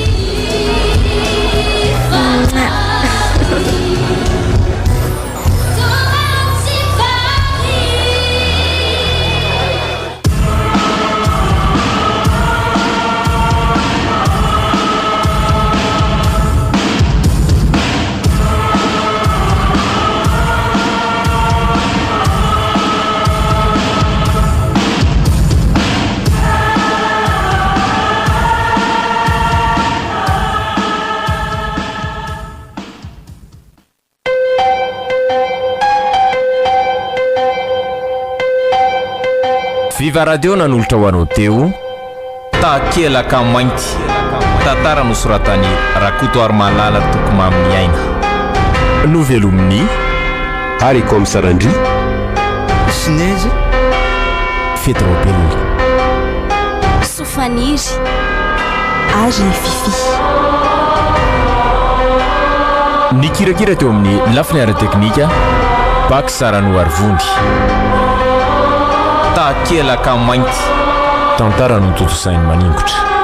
Viva Radio nanolotra ho anao teo takelaka mainty tantara nosoratany Rakotoary Malala Tokomamy aina novelomin'ny Harry Komisarandry Sinezy Fetropeloli Sofaniry Ary Fifi ny kirakira teo amin'ny lafiny ara-teknika Bak Sarano Arvondy takelaka mainty tantara no totosainy maningotra